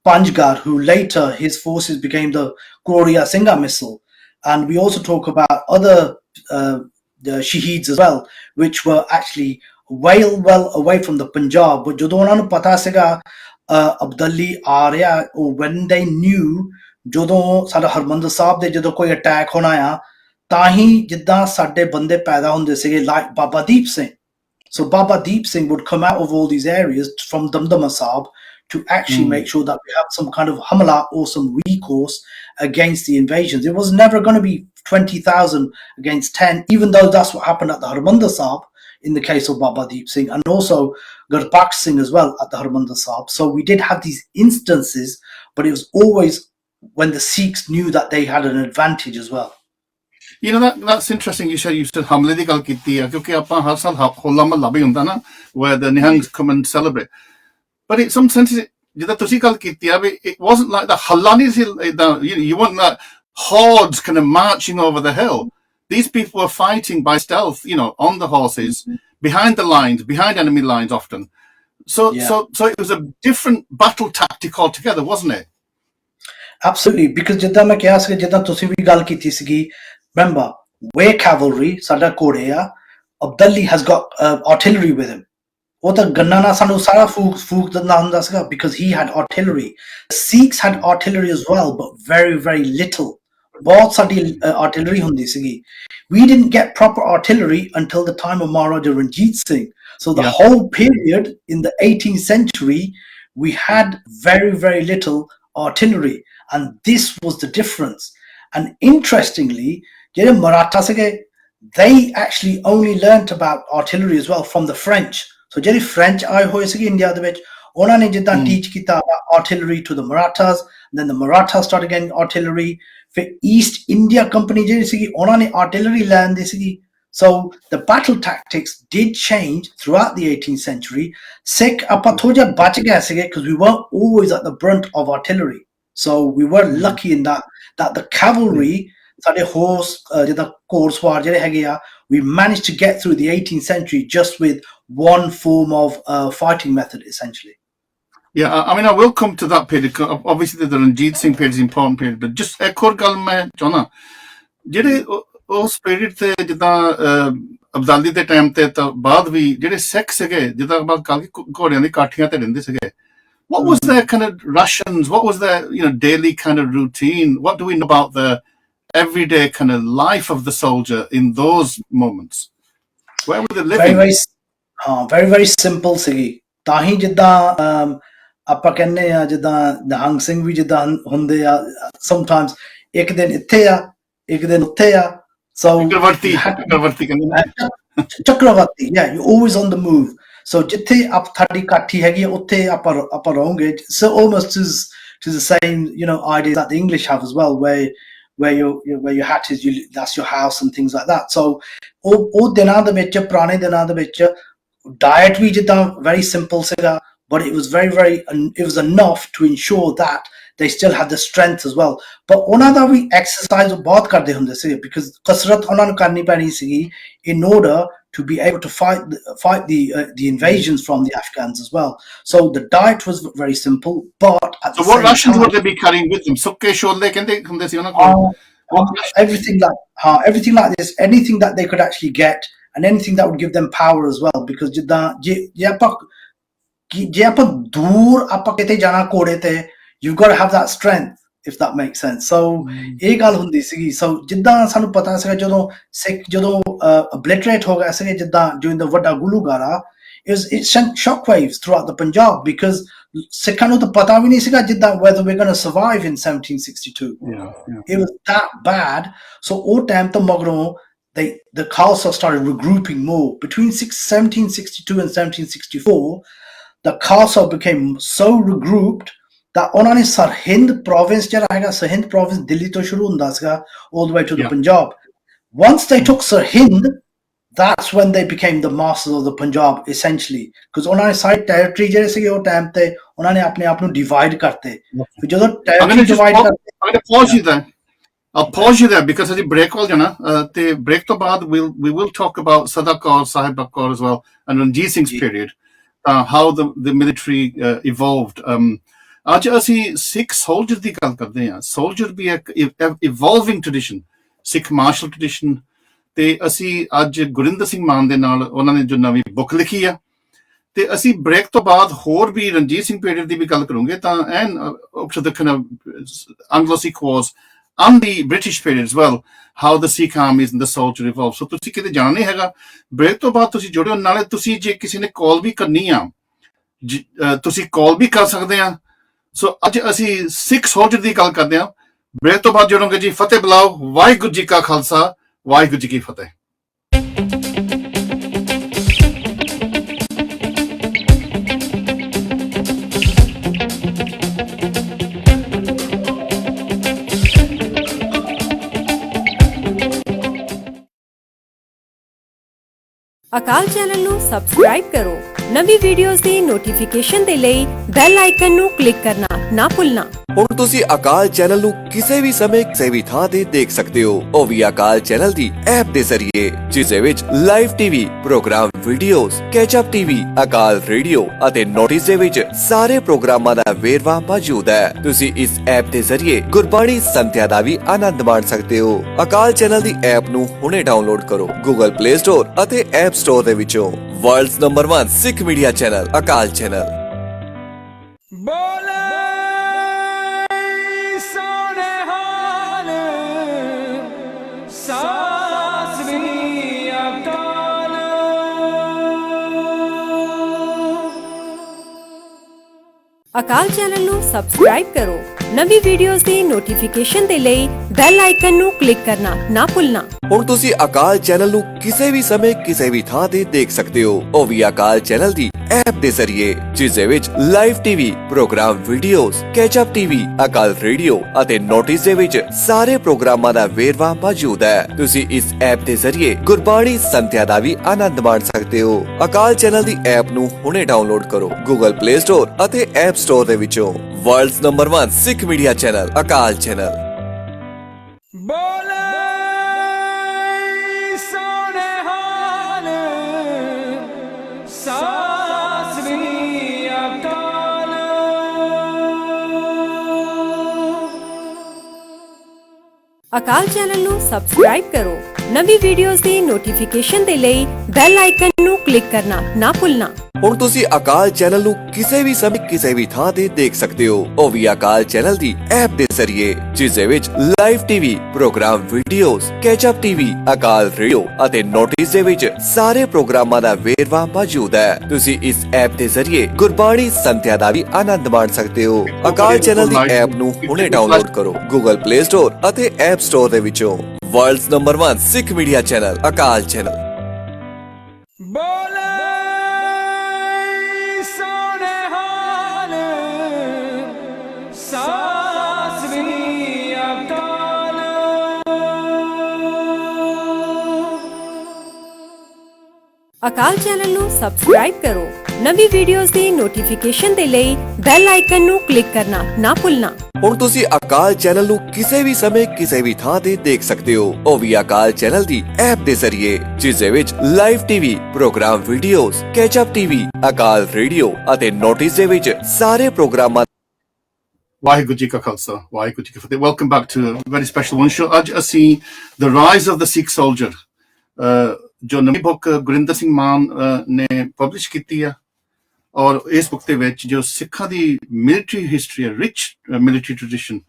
Panjgar, who later his forces became the Sikh Misls. And we also talk about other the shaheeds as well, which were actually well away from the Punjab. But ਜਦੋਂ ਉਹਨਾਂ ਨੂੰ ਪਤਾ ਸੀਗਾ ਅਬਦਲੀ ਆ ਰਿਹਾ, when they knew, ਜਦੋਂ ਸਾਡਾ ਹਰਮੰਦਰ ਸਾਹਿਬ ਦੇ ਜਦੋਂ ਕੋਈ ਅਟੈਕ ਹੋਣਾ ਆ, ਤਾਂ ਹੀ ਜਿੱਦਾਂ ਸਾਡੇ ਬੰਦੇ ਪੈਦਾ ਹੁੰਦੇ ਸੀਗੇ, like Baba Deep Singh. So Baba Deep Singh would come out of all these areas from Damdama Sahib to actually make sure that we have some kind of hamla or some recourse against the invasions. It was never going to be 20,000 against 10, even though that's what happened at the Harmandir Sahib in the case of Baba Deep Singh, and also Gurpak Singh as well at the Harmandir Sahib. So we did have these instances, but it was always when the Sikhs knew that they had an advantage as well. That's interesting. You said hamle di gal ਕੀਤੀ ਹੈ, ਕਿਉਂਕਿ ਆਪਾਂ ਹਰ ਸਾਲ ਹੋਲਾ ਮਹੱਲਾ ਵੀ ਹੁੰਦਾ ਨਾ, where the Nihangs come and celebrate. But in some sense, ਜਿੱਦਾਂ ਤੁਸੀਂ ਗੱਲ ਕੀਤੀ ਆ, it wasn't like that. Halla ਨਹੀਂ ਸੀ, you weren't that hordes kind of marching over the hill. These people were fighting by stealth, on the horses, behind the lines, behind enemy lines often. So it was a different battle tactic altogether, wasn't it? Absolutely, because ਜਿੱਦਾਂ ਮੈਂ ਕਿਹਾ ਸੀ, ਜਿੱਦਾਂ ਤੁਸੀਂ ਵੀ ਗੱਲ ਕੀਤੀ ਸੀਗੀ, remember, we're cavalry, ਸਾਡਾ ਘੋੜੇ ਆ, Abdali has got artillery with him. ਉਹ ਤਾਂ ਗੰਨਾ ਨਾਲ ਸਾਨੂੰ ਸਾਰਾ ਫੂਕ ਦਿੰਦਾ ਹੁੰਦਾ ਸੀਗਾ, because he had artillery. Sikhs had artillery as well, but very, very little. ਬਹੁਤ ਸਾਡੀ artillery ਹੁੰਦੀ ਸੀਗੀ. We didn't get proper artillery until the time of Maharaja Ranjit Singh. So the whole period in the 18th century, we had very, very little artillery, and this was the difference. And interestingly, ਜਿਹੜੇ Maratha ਸੀਗੇ, they actually only learnt about artillery as well from the French. So ਜਿਹੜੇ French ਆਏ ਹੋਏ ਸੀਗੇ India ਦੇ ਵਿੱਚ, ਉਹਨਾਂ ਨੇ ਜਿੱਦਾਂ teach ਕੀਤਾ artillery to the Marathas, then the Marathas started getting artillery. ਫਿਰ East India Company ਜਿਹੜੀ ਸੀਗੀ, ਉਹਨਾਂ ਨੇ artillery ਲੈਂਦੀ ਸੀਗੀ. So the battle tactics did change throughout the 18th century. Sikh ਆਪਾਂ ਥੋੜਾ ਜਿਹਾ ਬਚ ਗਏ ਸੀਗੇ, because we weren't always at the brunt of artillery. So we were lucky in that the cavalry, ਸਾਡੇ horse ਜਿੱਦਾਂ ਘੋੜਸਵਾਰ ਜਿਹੜੇ ਹੈਗੇ ਆ, we managed to get through the 18th century just with one form of fighting method, essentially. Yeah, I mean, I will come to that period. Obviously, the Ranjit Singh period is an important period, but just ਇੱਕ ਹੋਰ ਗੱਲ ਮੈਂ ਚਾਹੁੰਦਾ, ਜਿਹੜੇ ਉਸ period ਤੇ ਜਿੱਦਾਂ ਅਬਦਾਲੀ ਦੇ ਟਾਈਮ ਤੇ ਤਾਂ ਬਾਅਦ ਵੀ ਜਿਹੜੇ ਸਿੱਖ ਸੀਗੇ, ਜਿੱਦਾਂ ਆਪਾਂ ਕੱਲ ਘੋੜਿਆਂ ਦੀ ਕਾਠੀਆਂ ਤੇ ਰਹਿੰਦੇ ਸੀਗੇ, what was their kind of rations? What was their daily kind of routine? What do we know about the everyday kind of life of the soldier in those moments? Where were they living? Very, very simple ਸੀਗੀ. ਤਾਂ ਹੀ ਜਿੱਦਾਂ ਆਪਾਂ ਕਹਿੰਦੇ ਆ, ਜਿੱਦਾਂ ਨਿਹੰਗ ਸਿੰਘ ਵੀ ਜਿੱਦਾਂ ਹੁੰਦੇ ਆ, sometimes ਇੱਕ ਦਿਨ ਇੱਥੇ ਆ, ਇੱਕ ਦਿਨ ਉੱਥੇ ਆ. So Chakraborty Chakraborty, yeah, you're always on the move. So ਜਿੱਥੇ ਆਪ ਤੁਹਾਡੀ ਕਾਠੀ ਹੈਗੀ ਆ, ਉੱਥੇ ਆਪਾਂ ਰਹੋਗੇ. So almost to the same idea that the English have as well, where your hat is, that's your house and things like that. So ਉਹ ਦਿਨਾਂ ਦੇ ਵਿੱਚ, ਪੁਰਾਣੇ ਦਿਨਾਂ ਦੇ ਵਿੱਚ, diet ਵੀ ਜਿੱਦਾਂ very simple ਸੀਗਾ. but it was it was enough to ensure that they still had the strength as well. But ਉਹਨਾਂ ਦਾ ਵੀ exercise ਬਹੁਤ ਕਰਦੇ ਹੁੰਦੇ ਸੀ, because ਕਸਰਤ ਉਹਨਾਂ ਨੂੰ ਕਰਨੀ ਪੈਣੀ ਸੀ in order to be able to fight the invasions from the Afghans as well. So the diet was very simple, but at the So what same rations time, would they be carrying with them? Sukke shole ਕਹਿੰਦੇ ਹੁੰਦੇ ਸੀ ਉਹਨਾਂ ਕੋਲ. everything like this, anything that they could actually get, and anything that would give them power as well. Because ਜੇ ਆਪਾਂ ਦੂਰ ਆਪਾਂ ਕਿਤੇ ਜਾਣਾ ਘੋੜੇ ਤੇ, you've got to have that strength, if that makes sense. So ਇਹ ਗੱਲ ਹੁੰਦੀ ਸੀਗੀ. So ਜਿੱਦਾਂ ਸਾਨੂੰ ਪਤਾ ਸੀਗਾ ਜਦੋਂ ਸਿੱਖ obliterate ਹੋ ਗਏ ਸੀਗੇ, ਜਿੱਦਾਂ during the ਵੱਡਾ ਗੁਲੂਗਾਰਾ, it sent shockwaves throughout the Punjab, because ਸਿੱਖਾਂ ਨੂੰ ਤਾਂ ਪਤਾ ਵੀ ਨਹੀਂ ਸੀਗਾ ਜਿੱਦਾਂ whether we're going to survive in 1762. It was that bad. So ਉਹ time ਤੋਂ ਮਗਰੋਂ the Khalsa started regrouping more. Between 1762 and 1764, the Khalsa became so regrouped that ਉਹਨਾਂ ਨੇ Sirhind province ਜਿਹੜਾ ਹੈਗਾ, Sirhind province ਦਿੱਲੀ ਤੋਂ ਸ਼ੁਰੂ ਹੁੰਦਾ ਸੀਗਾ all the way to the Punjab. Once they took Sirhind, that's when they became the masters of the Punjab, essentially, because ਉਹਨਾਂ ਨੇ ਸਾਰੇ territory ਜਿਹੜੇ ਸੀਗੇ ਉਹ time ਤੇ ਉਹਨਾਂ ਨੇ ਆਪਣੇ ਆਪ ਨੂੰ divide ਕਰਤੇ. ਫਿਰ ਜਦੋਂ territory divide ਕਰਤੇ, I'm going to pause you there. I'll pause you there because ਅਸੀਂ break ਵੱਲ ਜਾਣਾ, ਤੇ break ਤੋਂ ਬਾਅਦ we will talk about Sada Kaur, Sahib Kaur as well, and Ranjit Singh's period, how the military evolved. ਅੱਜ ਅਸੀਂ ਸਿੱਖ soldier ਦੀ ਗੱਲ ਕਰਦੇ ਹਾਂ. ਸੋਲਜਰ ਵੀ ਇੱਕ ਇਵੋਲਵਿੰਗ ਟ੍ਰੈਡੀਸ਼ਨ, ਸਿੱਖ ਮਾਰਸ਼ਲ ਟ੍ਰੈਡੀਸ਼ਨ, ਤੇ ਅਸੀਂ ਅੱਜ ਗੁਰਿੰਦਰ ਸਿੰਘ ਮਾਨ ਦੇ ਨਾਲ ਉਹਨਾਂ ਨੇ ਜੋ ਨਵੀਂ ਬੁੱਕ ਲਿਖੀ ਆ, ਤੇ ਅਸੀਂ ਬ੍ਰੇਕ ਤੋਂ ਬਾਅਦ ਹੋਰ ਵੀ ਰਣਜੀਤ ਸਿੰਘ ਪੀਰੀਅਡ ਦੀ ਵੀ ਗੱਲ ਕਰੂੰਗੇ, ਤਾਂ ਐਨ up to the kind of Anglo-Sikh wars and the British period as well, how the Sikh armies and the soldier evolved. So ਤੁਸੀਂ ਕਿਤੇ ਜਾਣਾ ਨਹੀਂ ਹੈਗਾ, ਬ੍ਰੇਕ ਤੋਂ ਬਾਅਦ ਤੁਸੀਂ ਜੁੜਿਓ. ਨਾਲੇ ਤੁਸੀਂ ਜੇ ਕਿਸੇ ਨੇ ਕਾਲ ਵੀ ਕਰਨੀ ਆ, ਤੁਸੀਂ ਕਾਲ ਵੀ ਕਰ ਸਕਦੇ ਆ. ਸੋ ਅੱਜ ਅਸੀਂ ਸਿੱਖ ਸੋਲਜਰ ਦੀ ਗੱਲ ਕਰਦੇ ਹਾਂ. ਬ੍ਰੇਕ ਤੋਂ ਬਾਅਦ ਜੁੜੋਗੇ ਜੀ. ਫਤਿਹ ਬੁਲਾਓ. ਵਾਹਿਗੁਰੂ ਜੀ ਕਾ ਖਾਲਸਾ, ਵਾਹਿਗੁਰੂ ਜੀ ਕੀ ਫਤਿਹ. ਅਕਾਲ ਚੈਨਲ ਨੂੰ ਸਬਸਕ੍ਰਾਈਬ ਕਰੋ। ਨਵੀਂ ਵੀਡੀਓਜ਼ ਦੀ ਨੋਟੀਫਿਕੇਸ਼ਨ ਦੇ ਲਈ ਬੈਲ ਆਈਕਨ ਨੂੰ ਕਲਿੱਕ ਕਰਨਾ ਨਾ ਭੁੱਲਣਾ। ਹੁਣ ਤੁਸੀਂ ਅਕਾਲ ਚੈਨਲ ਨੂੰ ਕਿਸੇ ਵੀ ਸਮੇਂ ਕਿਸੇ ਵੀ ਥਾਂ ਤੇ ਦੇਖ ਸਕਦੇ ਹੋ, ਉਹ ਵੀ ਅਕਾਲ ਚੈਨਲ ਦੀ ਐਪ ਦੇ ਜ਼ਰੀਏ, ਜਿਸ ਦੇ ਵਿੱਚ live TV programme, videos, catch up TV, Akal radio ਅਤੇ ਨੋਟਿਸ ਦੇ ਵਿੱਚ ਸਾਰੇ ਪ੍ਰੋਗਰਾਮਾਂ ਦਾ ਵੇਰਵਾ ਮੌਜੂਦ ਹੈ। ਤੁਸੀਂ ਇਸ ਐਪ ਦੇ ਜ਼ਰੀਏ ਗੁਰਬਾਣੀ ਸੰਥਿਆ ਦਾ ਵੀ ਆਨੰਦ ਮਾਣ ਸਕਦੇ ਹੋ। ਅਕਾਲ ਚੈਨਲ ਦੀ ਐਪ ਨੂੰ ਹੁਣੇ ਡਾਊਨਲੋਡ ਕਰੋ ਗੂਗਲ ਪਲੇ ਸਟੋਰ ਅਤੇ ਐਪ ਸਟੋਰ ਦੇ ਵਿੱਚੋਂ। ਵਰਲਡਸ ਨੰਬਰ 1 ਸਿੱਖ ਮੀਡੀਆ ਚੈਨਲ ਅਕਾਲ ਚੈਨਲ। ਅਕਾਲ ਚੈਨਲ ਨੂੰ ਸਬਸਕ੍ਰਾਈਬ ਕਰੋ। ਨਵੀਂ ਵੀਡੀਓਜ਼ ਦੀ ਨੋਟੀਫਿਕੇਸ਼ਨ ਦੇ ਲਈ ਬੈਲ ਆਈਕਨ ਨੂੰ ਕਲਿੱਕ ਕਰਨਾ ਨਾ ਭੁੱਲਣਾ। ਹੁਣ ਤੁਸੀਂ ਅਕਾਲ ਚੈਨਲ ਨੂੰ ਕਿਸੇ ਵੀ ਸਮੇਂ ਕਿਸੇ ਵੀ ਥਾਂ ਤੇ ਦੇਖ ਸਕਦੇ ਹੋ, ਉਹ ਵੀ ਅਕਾਲ ਚੈਨਲ ਦੀ ਐਪ ਦੇ ਜ਼ਰੀਏ, ਜਿਸ ਦੇ ਵਿੱਚ live TV programme, videos, catch up TV, Akal radio ਅਤੇ ਨੋਟਿਸ ਦੇ ਵਿੱਚ ਸਾਰੇ ਪ੍ਰੋਗਰਾਮਾਂ ਦਾ ਵੇਰਵਾ ਮੌਜੂਦ ਹੈ। ਤੁਸੀਂ ਇਸ ਐਪ ਦੇ ਜ਼ਰੀਏ ਗੁਰਬਾਣੀ ਸੰਥਿਆ ਦਾ ਵੀ ਆਨੰਦ ਮਾਣ ਸਕਦੇ ਹੋ। ਅਕਾਲ ਚੈਨਲ ਦੀ ਐਪ ਨੂੰ ਹੁਣੇ ਡਾਊਨਲੋਡ ਕਰੋ ਗੂਗਲ ਪਲੇ ਸਟੋਰ ਅਤੇ ਐਪ ਸਟੋਰ ਦੇ ਵਿੱਚੋਂ। ਵਰਲਡਸ ਨੰਬਰ 1 ਸਿੱਖ ਮੀਡੀਆ ਚੈਨਲ ਅਕਾਲ ਚੈਨਲ। ਅਕਾਲ ਚੈਨਲ ਨੂੰ ਸਬਸਕ੍ਰਾਈਬ ਕਰੋ। ਨਵੀਂ ਵੀਡੀਓਜ਼ ਦੀ ਨੋਟੀਫਿਕੇਸ਼ਨ ਦੇ ਲਈ ਬੈਲ ਆਈਕਨ ਨੂੰ ਕਲਿੱਕ ਕਰਨਾ ਨਾ ਭੁੱਲਣਾ। ਹੁਣ ਤੁਸੀਂ ਅਕਾਲ ਚੈਨਲ ਨੂੰ ਕਿਸੇ ਵੀ ਸਮੇਂ ਕਿਸੇ ਵੀ ਥਾਂ ਤੇ ਦੇਖ ਸਕਦੇ ਹੋ, ਉਹ ਵੀ ਅਕਾਲ ਚੈਨਲ ਦੀ ਐਪ ਦੇ ਜ਼ਰੀਏ, ਜਿਸ ਦੇ ਵਿੱਚ live TV programme, videos, catch up TV, Akal radio ਅਤੇ ਨੋਟਿਸ ਦੇ ਵਿੱਚ ਸਾਰੇ ਪ੍ਰੋਗਰਾਮਾਂ ਦਾ ਵੇਰਵਾ ਮੌਜੂਦ ਹੈ। ਤੁਸੀਂ ਇਸ ਐਪ ਦੇ ਜ਼ਰੀਏ ਗੁਰਬਾਣੀ ਸੰਥਿਆ ਦਾ ਵੀ ਆਨੰਦ ਮਾਣ ਸਕਦੇ ਹੋ। ਅਕਾਲ ਚੈਨਲ ਦੀ ਐਪ ਨੂੰ ਹੁਣੇ ਡਾਊਨਲੋਡ ਕਰੋ ਗੂਗਲ ਪਲੇ ਸਟੋਰ ਅਤੇ ਐਪ ਸਟੋਰ ਦੇ ਵਿੱਚੋਂ। ਵਰਲਡਸ ਨੰਬਰ 1 ਸਿੱਖ ਮੀਡੀਆ ਚੈਨਲ ਅਕਾਲ ਚੈਨਲ। ਅਕਾਲ ਚੈਨਲ ਨੂੰ ਸਬਸਕ੍ਰਾਈਬ ਕਰੋ। ਨਵੀਂ ਵੀਡੀਓਜ਼ ਦੀ ਨੋਟੀਫਿਕੇਸ਼ਨ ਦੇ ਲਈ ਬੈਲ ਆਈਕਨ ਨੂੰ ਕਲਿੱਕ ਕਰਨਾ ਨਾ ਭੁੱਲਣਾ। ਹੁਣ ਤੁਸੀਂ ਅਕਾਲ ਚੈਨਲ ਨੂੰ ਕਿਸੇ ਵੀ ਸਮੇਂ ਕਿਸੇ ਵੀ ਥਾਂ ਤੇ ਦੇਖ ਸਕਦੇ ਹੋ, ਉਹ ਵੀ ਅਕਾਲ ਚੈਨਲ ਦੀ ਐਪ ਦੇ ਜ਼ਰੀਏ, ਜਿਸ ਦੇ ਵਿੱਚ live TV programme, videos, catch up TV, Akal radio ਅਤੇ ਨੋਟਿਸ ਦੇ ਵਿੱਚ ਸਾਰੇ ਪ੍ਰੋਗਰਾਮਾਂ। ਵਾਹਿਗੁਰੂ ਜੀ ਕਾ ਖਾਲਸਾ, ਵਾਹਿਗੁਰੂ ਜੀ ਕੀ ਫਤਿਹ। Welcome back to a very special one show. ਅੱਜ ਅਸੀਂ the rise of the Sikh soldier, ਜੋ ਨਵੀਂ ਬੁੱਕ ਗੁਰਿੰਦਰ ਸਿੰਘ ਮਾਨ ਨੇ ਪਬਲਿਸ਼ ਕੀਤੀ ਆ, ਔਰ ਇਸ ਬੁੱਕ ਦੇ ਵਿੱਚ ਜੋ ਸਿੱਖਾਂ ਦੀ ਮਿਲਟਰੀ ਹਿਸਟਰੀ ਹੈ, ਰਿਚ ਮਿਲਟਰੀ ਟ੍ਰੈਡੀਸ਼ਨ,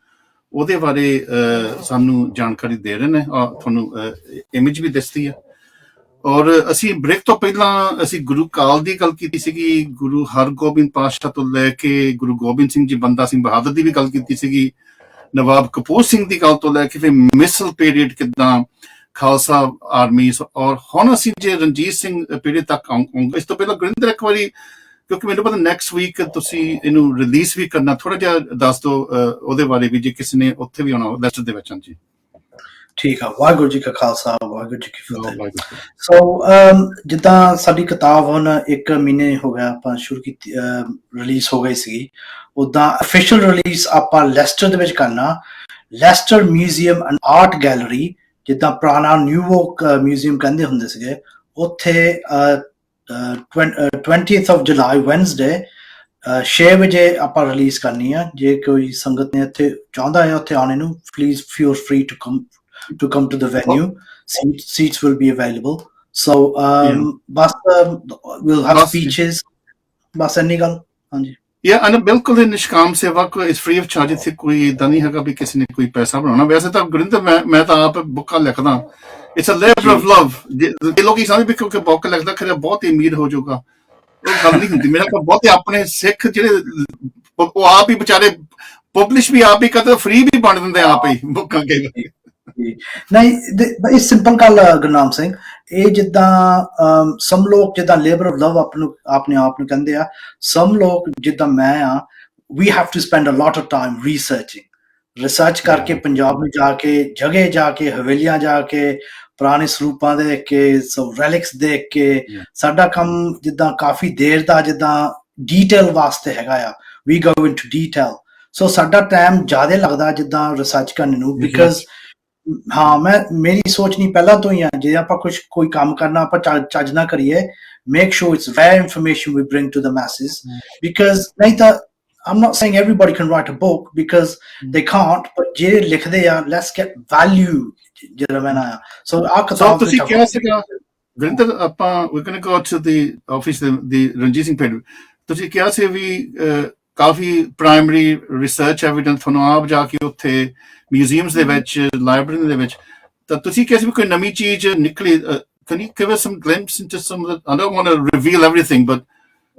ਉਹਦੇ ਬਾਰੇ ਸਾਨੂੰ ਜਾਣਕਾਰੀ ਦੇ ਰਹੇ ਨੇ, ਔਰ ਤੁਹਾਨੂੰ ਇਮੇਜ ਵੀ ਦਿਸਦੀ ਆ। ਔਰ ਅਸੀਂ ਬ੍ਰੇਕ ਤੋਂ ਪਹਿਲਾਂ ਅਸੀਂ ਗੁਰੂ ਕਾਲ ਦੀ ਗੱਲ ਕੀਤੀ ਸੀਗੀ, ਗੁਰੂ ਹਰਗੋਬਿੰਦ ਪਾਤਸ਼ਾਹ ਤੋਂ ਲੈ ਕੇ ਗੁਰੂ ਗੋਬਿੰਦ ਸਿੰਘ ਜੀ, ਬੰਦਾ ਸਿੰਘ ਬਹਾਦਰ ਦੀ ਵੀ ਗੱਲ ਕੀਤੀ ਸੀਗੀ, ਨਵਾਬ ਕਪੂਰ ਸਿੰਘ ਦੀ ਗੱਲ ਤੋਂ ਲੈ ਕੇ ਫਿਰ ਮਿਸਲ ਪੀਰੀਅਡ ਕਿੱਦਾਂ, ਖਾਲਸਾ ਆਰਮੀ, ਔਰ ਹੁਣ ਅਸੀਂ ਜੇ ਰਣਜੀਤ ਸਿੰਘ ਪੀਰੀਅਡ ਤੱਕ ਆਉਂਗੇ। ਇਸ ਤੋਂ ਪਹਿਲਾਂ ਗੁਰਿੰਦਰ ਇੱਕ ਵਾਰੀ, ਕਿਉਂਕਿ ਮੈਨੂੰ ਪਤਾ ਨੈਕਸਟ ਵੀਕ ਤੁਸੀਂ ਇਹਨੂੰ ਰਿਲੀਜ਼ ਵੀ ਕਰਨਾ, ਥੋੜਾ ਜਿਹਾ ਦੱਸ ਦਿਓ ਉਹਦੇ ਬਾਰੇ ਵੀ, ਜੇ ਕਿਸੇ ਨੇ ਉੱਥੇ ਵੀ ਆਉਣਾ ਲੈਸਟਰ ਦੇ ਵਿੱਚ। ਹਾਂਜੀ ਠੀਕ ਆ। ਵਾਹਿਗੁਰੂ ਜੀ ਕਾ ਖਾਲਸਾ, ਵਾਹਿਗੁਰੂ ਜੀ ਕੀ ਫਤਿਹ। ਸੋ ਜਿੱਦਾਂ ਸਾਡੀ ਕਿਤਾਬ ਹੁਣ 1 ਮਹੀਨੇ ਹੋ ਗਿਆ ਆਪਾਂ ਸ਼ੁਰੂ ਕੀਤੀ, ਰਿਲੀਜ਼ ਹੋ ਗਈ ਸੀਗੀ, ਉਦਾਂ ਅਫੀਸ਼ੀਅਲ ਰਿਲੀਜ਼ ਆਪਾਂ ਲੈਸਟਰ ਦੇ ਵਿੱਚ ਕਰਨਾ। Leicester museum and art gallery, ਜਿੱਦਾਂ ਪੁਰਾਣਾ ਨਿਊਯਾਰਕ ਮਿਊਜ਼ੀਅਮ ਕਹਿੰਦੇ ਹੁੰਦੇ ਸੀਗੇ, ਉੱਥੇ 20th of July ਵੈਨਸਡੇ 6 ਵਜੇ ਆਪਾਂ ਰਿਲੀਜ਼ ਕਰਨੀ ਆ। ਜੇ ਕੋਈ ਸੰਗਤ ਨੇ ਇੱਥੇ ਚਾਹੁੰਦਾ ਹੈ ਉੱਥੇ ਆਉਣੇ ਨੂੰ, please feel free to come to the venue. Seats will be available. So ਬਸ we'll have speeches, ਬਸ ਇੰਨੀ ਗੱਲ। ਹਾਂਜੀ ਅਨ ਬਿਲਕੁਲ ਨਿਸ਼ਕਾਮ ਸੇਵਾ ਕੋਈ ਫ੍ਰੀ ਆਫ ਚਾਰਜ, ਇੱਥੇ ਕੋਈ ਏਦਾਂ ਨਹੀਂ ਹੈਗਾ ਵੀ ਕਿਸੇ ਨੇ ਕੋਈ ਪੈਸਾ ਬਣਾਉਣਾ। ਵੈਸੇ ਤਾਂ ਗੁਰਿੰਦਰ ਮੈਂ ਤਾਂ ਆਪ ਬੁੱਕਾਂ ਲਿਖਦਾ, it's a labour of love. ਜੇ ਲੋਕੀ ਸਮਝਦੇ ਵੀ ਕਿਉਂਕਿ ਬੁੱਕ ਲਿਖਦਾ ਖਰੇ ਬਹੁਤ ਹੀ ਅਮੀਰ ਹੋ ਜਾਊਗਾ, ਉਹ ਗੱਲ ਨਹੀਂ ਹੁੰਦੀ। ਮੇਰਾ ਕੋਲ ਬਹੁਤੇ ਆਪਣੇ ਸਿੱਖ ਜਿਹੜੇ ਉਹ ਆਪ ਹੀ ਵਿਚਾਰੇ ਪਬਲਿਸ਼ ਵੀ ਆਪ ਹੀ ਕਰਦੇ, ਫ੍ਰੀ ਵੀ ਬਣ ਦਿੰਦੇ ਆਪ ਹੀ ਬੁੱਕਾਂ ਕਈ ਵਾਰੀ। ਨਹੀਂ, ਇਹ ਸਿੰਪਲ ਗੱਲ ਗੁਰਨਾਮ ਸਿੰਘ, ਇਹ ਜਿੱਦਾਂ ਸਮ ਲੋਕ ਜਿੱਦਾਂ ਲੇਬਰ ਆਫ ਲਵ ਆਪਣੇ ਆਪ ਨੂੰ ਕਹਿੰਦੇ ਆ, ਸਮ ਲੋਕ ਜਿੱਦਾਂ ਮੈਂ ਆ, we have to spend a lot of time research ਕਰਕੇ, ਪੰਜਾਬ ਨੂੰ ਜਾ ਕੇ, ਜਗ੍ਹਾ ਜਾ ਕੇ, ਹਵੇਲੀਆਂ ਜਾ ਕੇ, ਪੁਰਾਣੇ ਸਰੂਪਾਂ ਦੇਖ ਕੇ, ਰੈਲਿਕਸ ਦੇਖ ਕੇ। ਸਾਡਾ ਕੰਮ ਜਿੱਦਾਂ ਕਾਫੀ ਦੇਰ ਦਾ ਜਿੱਦਾਂ ਡੀਟੇਲ ਵਾਸਤੇ ਹੈਗਾ ਆ, ਵੀ ਗੋ ਇਨਟੂ ਡੀਟੇਲ। ਸੋ ਸਾਡਾ ਟਾਈਮ ਜ਼ਿਆਦਾ ਲੱਗਦਾ ਜਿੱਦਾਂ ਰਿਸਰਚ ਕਰਨ ਨੂੰ, ਬਿਕਾਜ਼ ਹਾਂ ਮੇਰੀ ਸੋਚ ਨਹੀਂ ਪਹਿਲਾਂ ਤੋਂ ਹੀ ਆ, ਜੇ ਆਪਾਂ ਕੋਈ ਕੰਮ ਕਰਨਾ ਆਪਾਂ ਚੱਜ ਨਾ ਕਰੀਏ, make sure it's rare information we bring to the message, because ਨਹੀਂ ਤਾਂ I'm not saying everybody can write a book because they can't, but ਜਿਹੜੇ ਲਿਖਦੇ ਆ, let's get value ਜਿਹੜਾ ਮੈਂ ਆਇਆ। ਸੋ ਆ ਕਿਤਾਬ ਤੁਸੀਂ ਕਿਹਾ ਸੀਗਾ ਗੁਰਿੰਦਰ, ਆਪਾਂ we're going to go to the office ਦੀ ਰਣਜੀਤ ਸਿੰਘ ਪਿੰਡ, ਤੁਸੀਂ ਕਿਹਾ ਸੀ ਵੀ ਕਾਫੀ ਪ੍ਰਾਇਮਰੀ ਰਿਸਰਚ ਐਵੀਡੈਂਸ ਤੁਹਾਨੂੰ ਆਪ ਜਾ ਕੇ ਉੱਥੇ ਮਿਊਜ਼ੀਅਮਸ ਦੇ ਵਿੱਚ, ਲਾਇਬ੍ਰੇਰੀ ਦੇ ਵਿੱਚ, ਤਾਂ ਤੁਸੀਂ ਕਿਹਾ ਸੀ ਵੀ ਕੋਈ ਨਵੀਂ ਚੀਜ਼ ਨਿਕਲੀ। Can you give us some glimpse into some of the, I don't want to reveal everything, but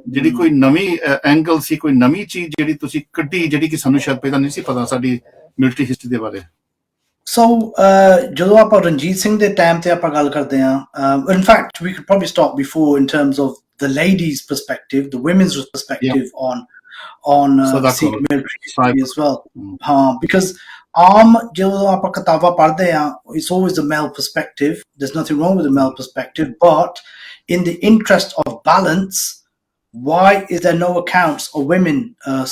ਜਿਹੜੀ ਕੋਈ ਨਵੀਂ ਐਂਗਲ ਸੀ, ਕੋਈ ਨਵੀਂ ਚੀਜ਼ ਜਿਹੜੀ ਤੁਸੀਂ ਕੱਢੀ, ਜਿਹੜੀ ਕਿ ਸਾਨੂੰ ਸ਼ਾਇਦ ਪਹਿਲਾਂ ਨਹੀਂ ਸੀ ਪਤਾ ਸਾਡੀ ਮਿਲਟਰੀ ਹਿਸਟਰੀ ਦੇ ਬਾਰੇ? ਸੋ ਜਦੋਂ ਆਪਾਂ ਰਣਜੀਤ ਸਿੰਘ ਦੇ ਟਾਈਮ ਤੇ ਆਪਾਂ ਗੱਲ ਕਰਦੇ ਹਾਂ, in fact we could probably start before in terms of the ladies' perspective, the women's perspective on Sikh military history as well. Because ਜਦੋਂ ਆਪਾਂ ਕਿਤਾਬਾਂ ਪੜ੍ਹਦੇ ਹਾਂ, it's always the male perspective. There's nothing wrong with the male perspective, but in the interest of balance, why is there no accounts of women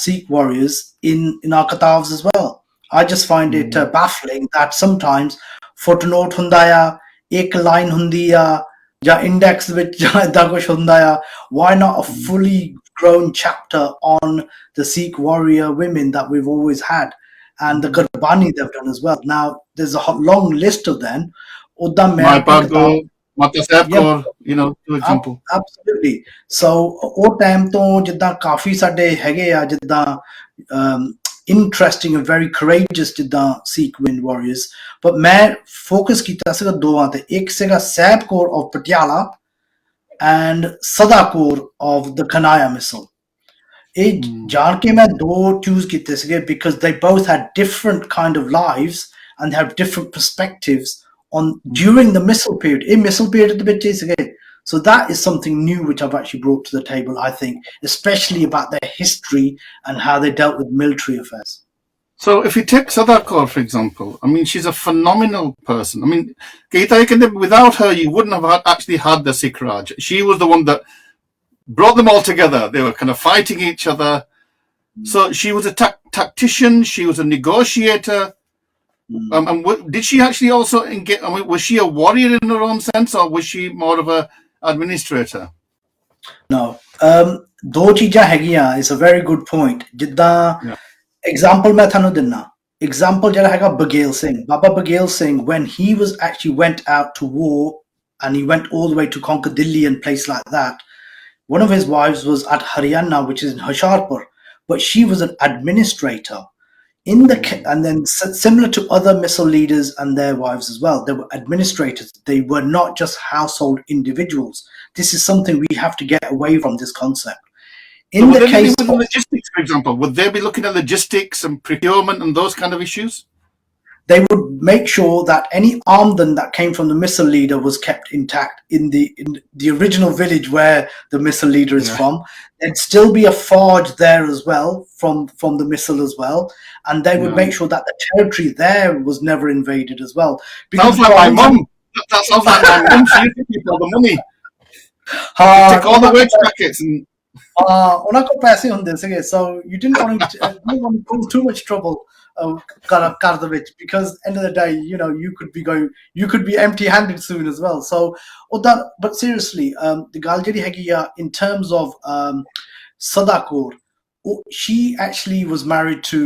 Sikh warriors in our kitabs as well? I just find it baffling that sometimes footnote hunda ya, ek line hundi ya, ja index vich ida kuch hunda ya, why not a fully grown chapter on the Sikh warrior women that we've always had, and the Gurbani they've done as well. Now there's a long list of them. Mata Sahib Kaur, you know, for example. Absolutely. So ਉਹ time ਤੋਂ ਜਿੱਦਾਂ ਕਾਫੀ ਸਾਡੇ ਹੈਗੇ ਆ, ਜਿੱਦਾਂ interesting and very courageous ਜਿੱਦਾਂ Sikh women warriors, but ਮੈਂ focus ਕੀਤਾ ਸੀਗਾ ਦੋਵਾਂ ਤੇ। ਇੱਕ ਸੀਗਾ Sahib Kaur of Patiala and Sada Kaur of the Kanaya Misl. ਇਹ ਜਾਣ ਕੇ ਮੈਂ ਦੋ ਚੂਜ਼ ਕੀਤੇ ਸੀਗੇ, because they both had different kind of lives and they have different perspectives on during the Misl period. In Misl period the ਵਿੱਚ ਸੀਗੇ. So that is something new which I've actually brought to the table, I think, especially about their history and how they dealt with military affairs. So if you take Sada Kaur, for example, I mean, she's a phenomenal person. I mean, without her, you wouldn't have actually had the Sikh Raj. She was the one that brought them all together. They were kind of fighting each other. So she was a tactician. She was a negotiator. And did she actually also engage? I mean, was she a warrior in her own sense, or was she more of a administrator? No. ਦੋ ਚੀਜ਼ਾਂ ਹੈਗੀਆਂ. It's a very good point. ਜਿੱਦਾਂ example ਮੈਂ ਤੁਹਾਨੂੰ ਦਿੰਨਾ. Example ਜਿਹੜਾ ਹੈਗਾ Bagale Singh. Baba Bagale Singh, when he was actually went out to war and he went all the way to conquer Delhi and place like that, one of his wives was at Haryana, which is in Hoshiarpur, but she was an administrator. And then similar to other Misl leaders and their wives as well, they were administrators. They were not just household individuals. This is something we have to get away from, this concept. In the case of logistics, for example, would they be looking at logistics and procurement and those kind of issues? They would make sure that any armdan that came from the Misl leader was kept intact in the original village where the Misl leader is from. There'd still be a forge there as well from the Misl as well, and they would make sure that the territory there was never invaded as well. Sounds like my mum. That sounds like my mum. She used to keep all the money. Take all the wage packets and. ਉਹਨਾਂ ਕੋਲ ਪੈਸੇ ਹੁੰਦੇ ਸੀਗੇ, so you didn't want to cause too much trouble ਘਰ ਦੇ ਵਿੱਚ, because end of the day, you could be empty-handed soon as well. So but seriously, the ਗੱਲ ਜਿਹੜੀ ਹੈਗੀ ਆ in terms of Sada Kaur, she actually was married to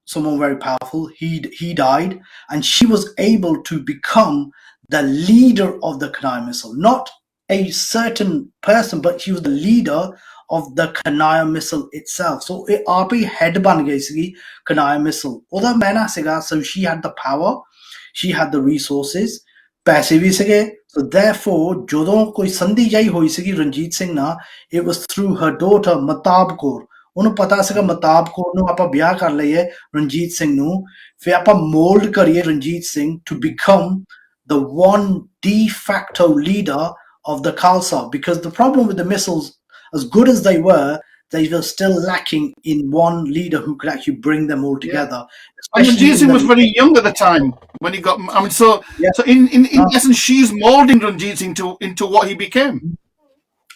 someone very powerful. He died, and she was able to become the leader of the Kanai Misl, not a certain person, but she was the leader of the Kanaya Misl itself. So it RP head ban gayi sigi Kanaya Misl. Oda maina siga, so she had the power, she had the resources, paise vi sige. So therefore, jodon koi sandhi jai hoi sigi Ranjit Singh na, it was through her daughter Matab Kaur. ਉਹਨੂੰ ਪਤਾ ਸੀਗਾ ਮਤਾਬ ਕੌਰ ਨੂੰ ਆਪਾਂ ਵਿਆਹ ਕਰ ਲਈਏ ਰਣਜੀਤ ਸਿੰਘ ਨੂੰ, ਫਿਰ ਆਪਾਂ ਮੋਲਡ ਕਰੀਏ Ranjit Singh to become the one de facto leader of the Khalsa. Because the problem with the Misls, as good as they were still lacking in one leader who could actually bring them all together. Ranjit Singh was very young at the time when he got. I mean, so in essence, she's molding Ranjit Singh into what he became.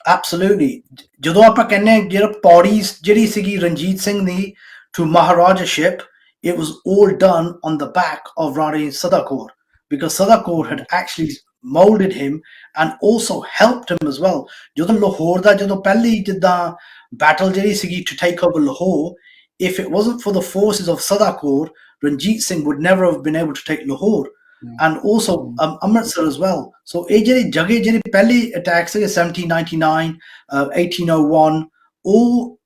Absolutely. ਜਦੋਂ ਆਪਾਂ ਕਹਿੰਦੇ ਜਿਹੜਾ ਪੌੜੀ ਜਿਹੜੀ ਸੀਗੀ ਰਣਜੀਤ ਸਿੰਘ ਦੀ to Maharajaship, it was all done on the back of Rani Sada Kaur, because Sada Kaur had actually molded him and also helped him as well. ਜਦੋਂ ਲਾਹੌਰ ਦਾ ਜਦੋਂ ਪਹਿਲੀ ਜਿੱਦਾਂ battle ਜਿਹੜੀ ਸੀਗੀ to take over Lahore, if it wasn't for the forces of Sada Kaur, Ranjit Singh would never have been able to take Lahore. And also Amritsar as well. So ਇਹ ਜਿਹੜੇ ਜਗ੍ਹਾ ਜਿਹੜੇ ਪਹਿਲੇ attacks ਸੀਗੇ 1799, 1801, all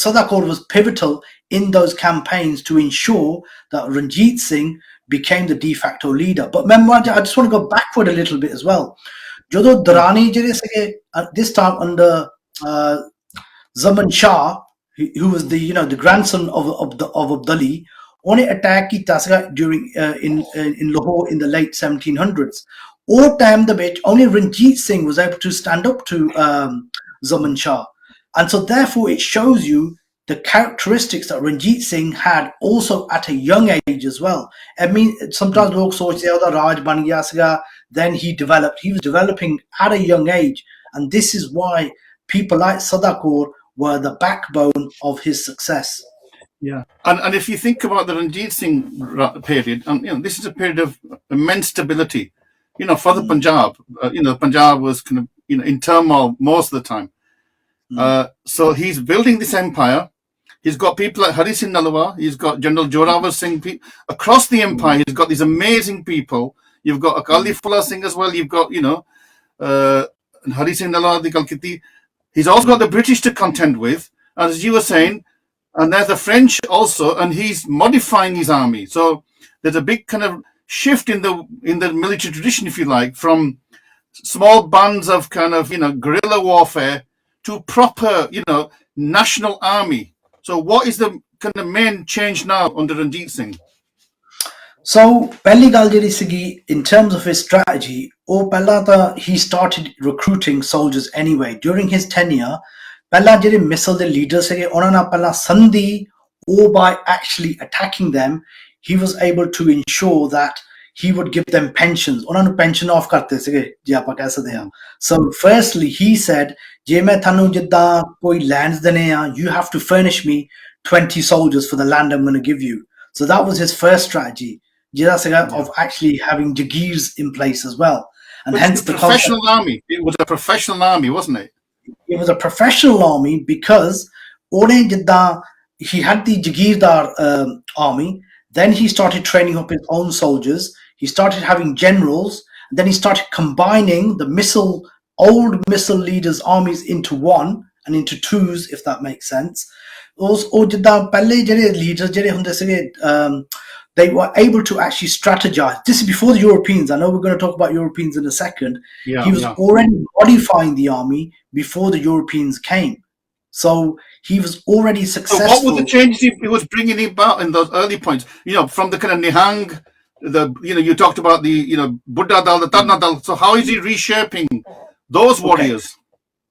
Sada Kaur was pivotal in those campaigns to ensure that Ranjit Singh became the de facto leader. But I just want to go backward a little bit as well. ਜਦੋਂ Durrani ਜਿਹੜੇ ਸੀਗੇ this time under Zaman Shah, who was the grandson of Abdali, ਉਹਨੇ attack ਕੀਤਾ ਸੀਗਾ during in Lahore in the late 1700s. ਉਹ time ਦੇ ਵਿੱਚ only Ranjit Singh was able to stand up to Zaman Shah, and so therefore it shows you the characteristics that Ranjit Singh had also at a young age as well. I mean, sometimes ਲੋਕ ਸੋਚਦੇ ਉਹਦਾ ਰਾਜ ਬਣ ਗਿਆ ਸੀਗਾ, then he was developing at a young age, and this is why people like Sada Kaur were the backbone of his success. Yeah, and if you think about the Ranjit Singh period, and this is a period of immense stability, for the Punjab. Punjab was kind of in turmoil most of the time. So he's building this empire. He's got people like Hari Singh Nalwa. He's got General Joravar Singh. Across the empire, he's got these amazing people. You've got Akali Fulla Singh as well. You've got Hari Singh Nalwa, the Kalkiti. He's also got the British to contend with, as you were saying. And there's the French also, and he's modifying his army. So there's a big kind of shift in the military tradition, if you like, from small bands of kind of guerrilla warfare to proper national army. So what is the kind of main change now under Ranjit Singh? So ਪਹਿਲੀ ਗੱਲ ਜਿਹੜੀ ਸੀਗੀ in terms of his strategy, ਉਹ ਪਹਿਲਾਂ ਤਾਂ he started recruiting soldiers anyway during his tenure. ਪਹਿਲਾਂ ਜਿਹੜੇ ਮਿਸਲ ਦੇ ਲੀਡਰ ਸੀਗੇ ਉਹਨਾਂ ਨਾਲ ਪਹਿਲਾਂ ਸੰਧੀ, or by actually attacking them, he was able to ensure that he would give them pensions. ਉਹਨਾਂ ਨੂੰ pension off करते ਸੀਗੇ ਜੇ ਆਪਾਂ ਕਹਿ ਸਕਦੇ ਹਾਂ. So firstly he said ਜੇ ਮੈਂ ਤੁਹਾਨੂੰ ਜਿੱਦਾਂ ਕੋਈ lands ਦੇਣੇ ਆ, you have to furnish me 20 soldiers for the land I'm going to give you. So that was his first strategy of actually having Jagirs in place as well. And hence the professional army. It was a professional army, wasn't it? It was a professional army because he had the Jagirdar army. Then he started training up his own soldiers. He started having generals. Then he started combining the old missile leaders' armies into one and into twos, if that makes sense. They were able to actually strategize. This is before the Europeans. I know we're going to talk about Europeans in a second. He was already modifying the army before the Europeans came. So he was already successful. So what were the changes he was bringing about in those early points? From the kind of Nihang, you talked about the, Buddha Dal, the Tarna Dal. So how is he reshaping those warriors?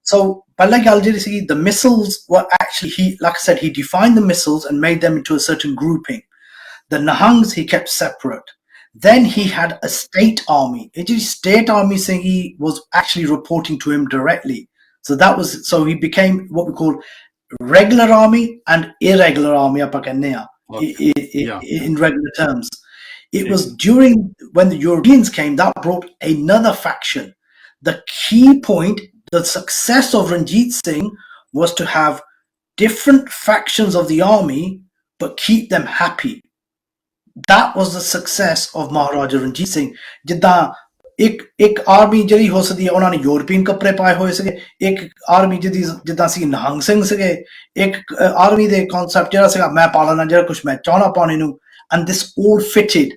So the missiles were actually, like I said, he defined the missiles and made them into a certain grouping. The Nihangs he kept separate. Then he had a state army. State army Singhi was actually reporting to him directly. So he became what we call regular army and irregular army in regular terms. It was during when the Europeans came that brought another faction. The key point, the success of Ranjit Singh was to have different factions of the army but keep them happy. That was the success of Maharaja Ranjit Singh. ਜਿੱਦਾਂ ਇੱਕ army ਜਿਹੜੀ ਹੋ ਸਕਦੀ ਹੈ ਉਹਨਾਂ ਨੇ European ਕੱਪੜੇ ਪਾਏ ਹੋਏ ਸੀਗੇ, ਇੱਕ ਆਰਮੀ ਜਿੱਦਾਂ ਸੀ ਨਿਹੰਗ ਸਿੰਘ ਸੀਗੇ, ਇੱਕ ਆਰਮੀ ਦੇ ਕਨਸੈਪਟ ਜਿਹੜਾ ਸੀਗਾ ਮੈਂ ਪਾਲਣਾ ਜਿਹੜਾ ਕੁਝ ਮੈਂ ਚਾਹਣਾ ਪਾਉਣੇ ਨੂੰ, and this all fitted